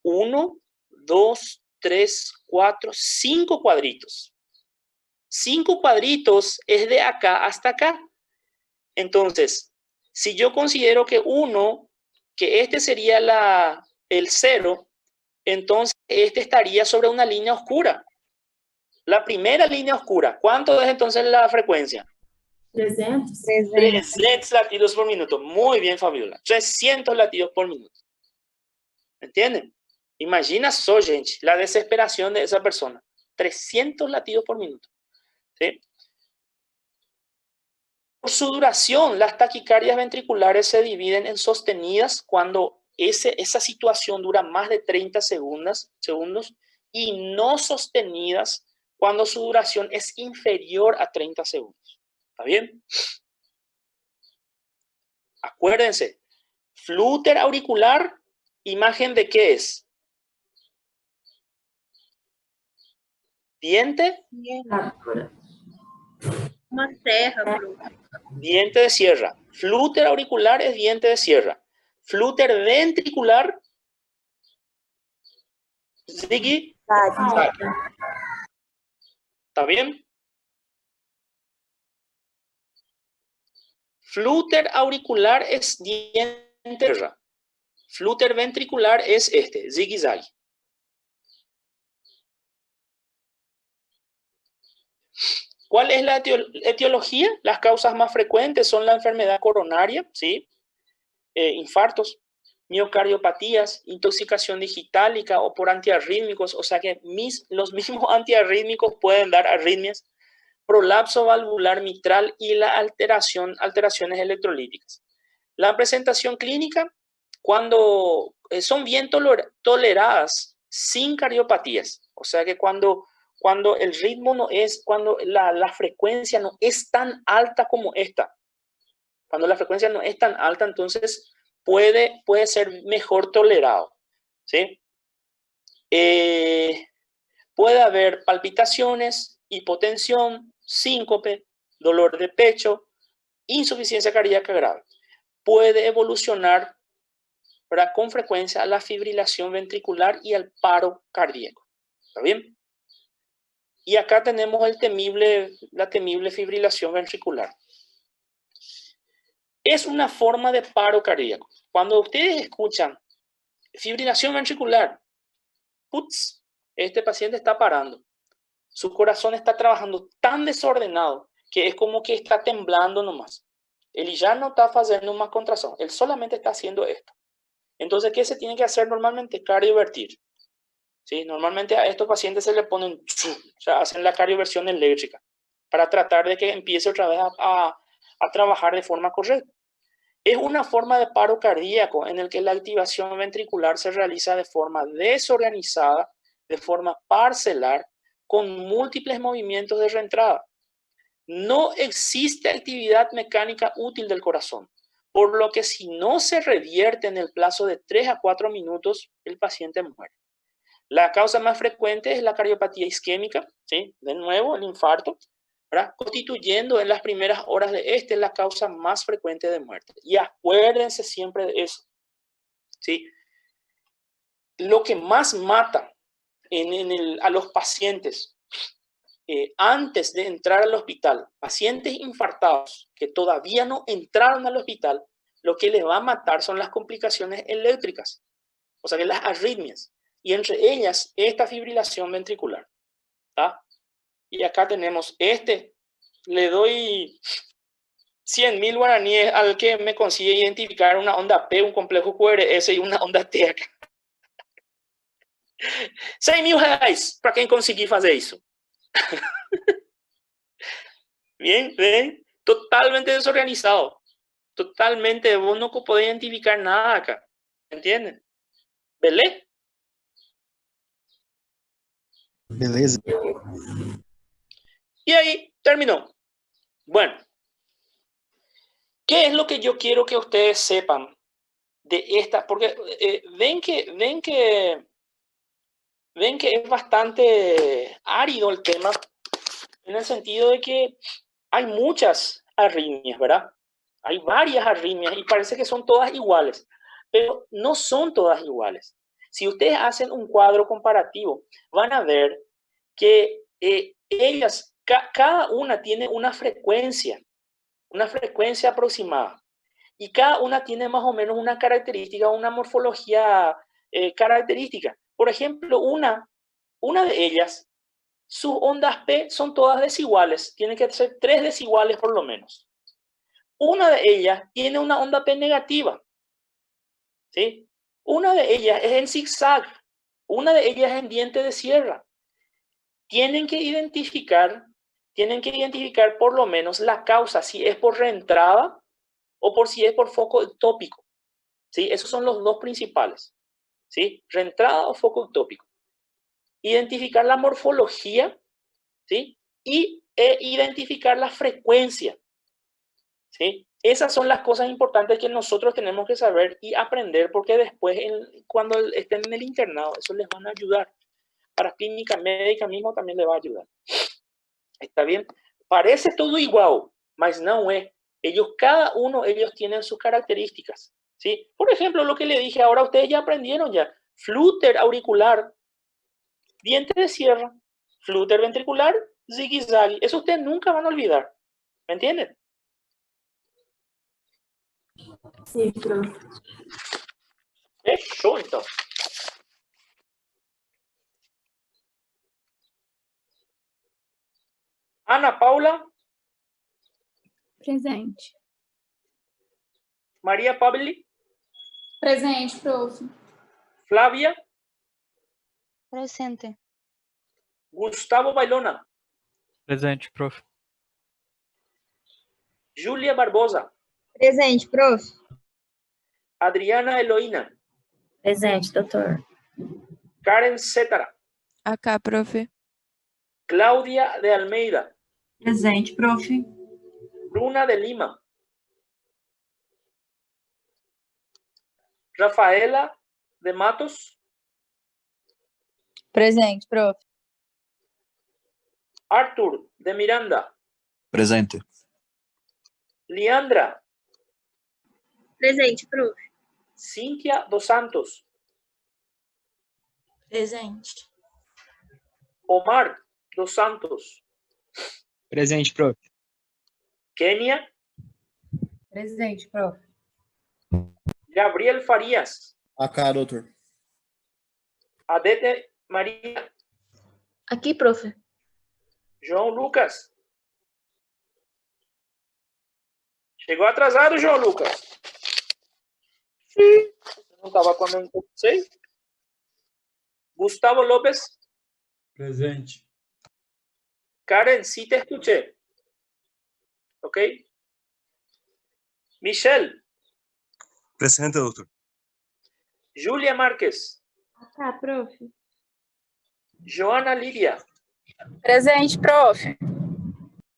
1, 2, 3, 4, 5 cuadritos. 5 cuadritos es de acá hasta acá. Entonces, si yo considero que este sería el 0, entonces este estaría sobre una línea oscura. La primera línea oscura. ¿Cuánto es entonces la frecuencia? 300. 300 latidos por minuto. Muy bien, Fabiola. 300 latidos por minuto. ¿Entienden? Imagina gente, la desesperación de esa persona. 300 latidos por minuto. ¿Sí? Por su duración, las taquicardias ventriculares se dividen en sostenidas cuando esa situación dura más de 30 segundos y no sostenidas cuando su duración es inferior a 30 segundos. ¿Está bien? Acuérdense, flúter auricular, ¿imagen de qué es? ¿Diente? Uma serra. Diente de sierra. Flúter auricular es diente de sierra. Flúter ventricular, Ziggy. ¿Está bien? Flúter auricular es diente de sierra. Flúter ventricular es zigzag. ¿Cuál es la etiología? Las causas más frecuentes son la enfermedad coronaria, ¿sí? Infartos, miocardiopatías, intoxicación digitálica o por antiarrítmicos, o sea que los mismos antiarrítmicos pueden dar arritmias, prolapso valvular mitral y la alteraciones electrolíticas. La presentación clínica, cuando son bien toleradas, sin cardiopatías, o sea que cuando el ritmo no es, cuando la frecuencia no es tan alta como esta, cuando la frecuencia no es tan alta, entonces puede ser mejor tolerado, ¿sí? Puede haber palpitaciones, hipotensión, síncope, dolor de pecho, insuficiencia cardíaca grave. Puede evolucionar, ¿verdad?, con frecuencia a la fibrilación ventricular y al paro cardíaco. ¿Está bien? Y acá tenemos la temible fibrilación ventricular. Es una forma de paro cardíaco. Cuando ustedes escuchan fibrilación ventricular, putz, este paciente está parando. Su corazón está trabajando tan desordenado que es como que está temblando nomás. Él ya no está haciendo más contracción, él solamente está haciendo esto. Entonces, ¿qué se tiene que hacer normalmente? Cardiovertir. ¿Sí? Normalmente a estos pacientes se le ponen, o sea, hacen la cardioversión eléctrica para tratar de que empiece otra vez a trabajar de forma correcta. Es una forma de paro cardíaco en el que la activación ventricular se realiza de forma desorganizada, de forma parcelar, con múltiples movimientos de reentrada. No existe actividad mecánica útil del corazón, por lo que si no se revierte en el plazo de 3 a 4 minutos, el paciente muere. La causa más frecuente es la cardiopatía isquémica, ¿sí? De nuevo, el infarto, ¿verdad?, constituyendo en las primeras horas de la causa más frecuente de muerte. Y acuérdense siempre de eso, ¿sí? Lo que más mata a los pacientes antes de entrar al hospital, pacientes infartados que todavía no entraron al hospital, lo que les va a matar son las complicaciones eléctricas, o sea que las arritmias, y entre ellas esta fibrilación ventricular. ¿Tá? Y acá tenemos le doy 100.000 guaraníes al que me consigue identificar una onda P, un complejo QRS y una onda T acá. 100.000 reais para quem conseguir fazer isso. Bien, ¿ven? Totalmente desorganizado. Totalmente, vos no podés identificar nada acá. ¿Entienden? ¿Belé? Beleza. Y ahí terminó. Bueno, ¿qué es lo que yo quiero que ustedes sepan de esta? Porque ven que es bastante árido el tema, en el sentido de que hay muchas arritmias, ¿verdad? Hay varias arritmias y parece que son todas iguales, pero no son todas iguales. Si ustedes hacen un cuadro comparativo, van a ver que ellas, cada una tiene una frecuencia aproximada. Y cada una tiene más o menos una característica, una morfología característica. Por ejemplo, una de ellas, sus ondas P son todas desiguales. Tienen que ser 3 desiguales por lo menos. Una de ellas tiene una onda P negativa. ¿Sí? Una de ellas es en zigzag. Una de ellas es en diente de sierra. Tienen que identificar por lo menos la causa, si es por reentrada o por si es por foco ectópico. ¿Sí? Esos son los dos principales. ¿Sí? Reentrada o foco ectópico. Identificar la morfología, ¿sí? Y identificar la frecuencia. ¿Sí? Esas son las cosas importantes que nosotros tenemos que saber y aprender, porque después, cuando estén en el internado, eso les van a ayudar. Para clínica médica mismo también les va a ayudar. ¿Está bien? Parece todo igual, mas no es. Cada uno ellos tienen sus características. ¿Sí? Por ejemplo, lo que le dije ahora, ustedes ya aprendieron ya. Flúter auricular, diente de sierra, flúter ventricular, zigzag. Eso ustedes nunca van a olvidar. ¿Me entienden? Sí, profe. Show, entonces. Ana Paula. Presente. Maria Pabli. Presente, prof. Flavia. Presente. Gustavo Bailona. Presente, prof. Júlia Barbosa. Presente, prof. Adriana Eloína. Presente, doutor. Karen Cetara. Acá, prof. Cláudia de Almeida. Presente, prof. Bruna de Lima. Rafaela de Matos. Presente, prof. Arthur de Miranda. Presente. Leandra. Presente, prof. Cíntia dos Santos. Presente. Omar dos Santos. Presente, prof. Kênia. Presente, prof. Gabriel Farias. Acá, doutor. Adete Maria. Aqui, prof. João Lucas. Chegou atrasado, João Lucas. Sim. Não estava quando eu comecei. Gustavo López. Presente. Karen, sí te escuché. ¿Ok? Michelle. Presente, doutor. Julia Márquez. Acá, prof. Joana Lídia. Presente, prof.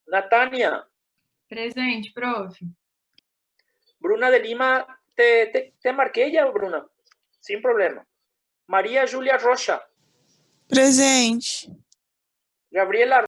Natânia. Presente, prof. Bruna de Lima. Te marqué ya, Bruna. Sin problema. María Julia Rocha. Presente. Gabriela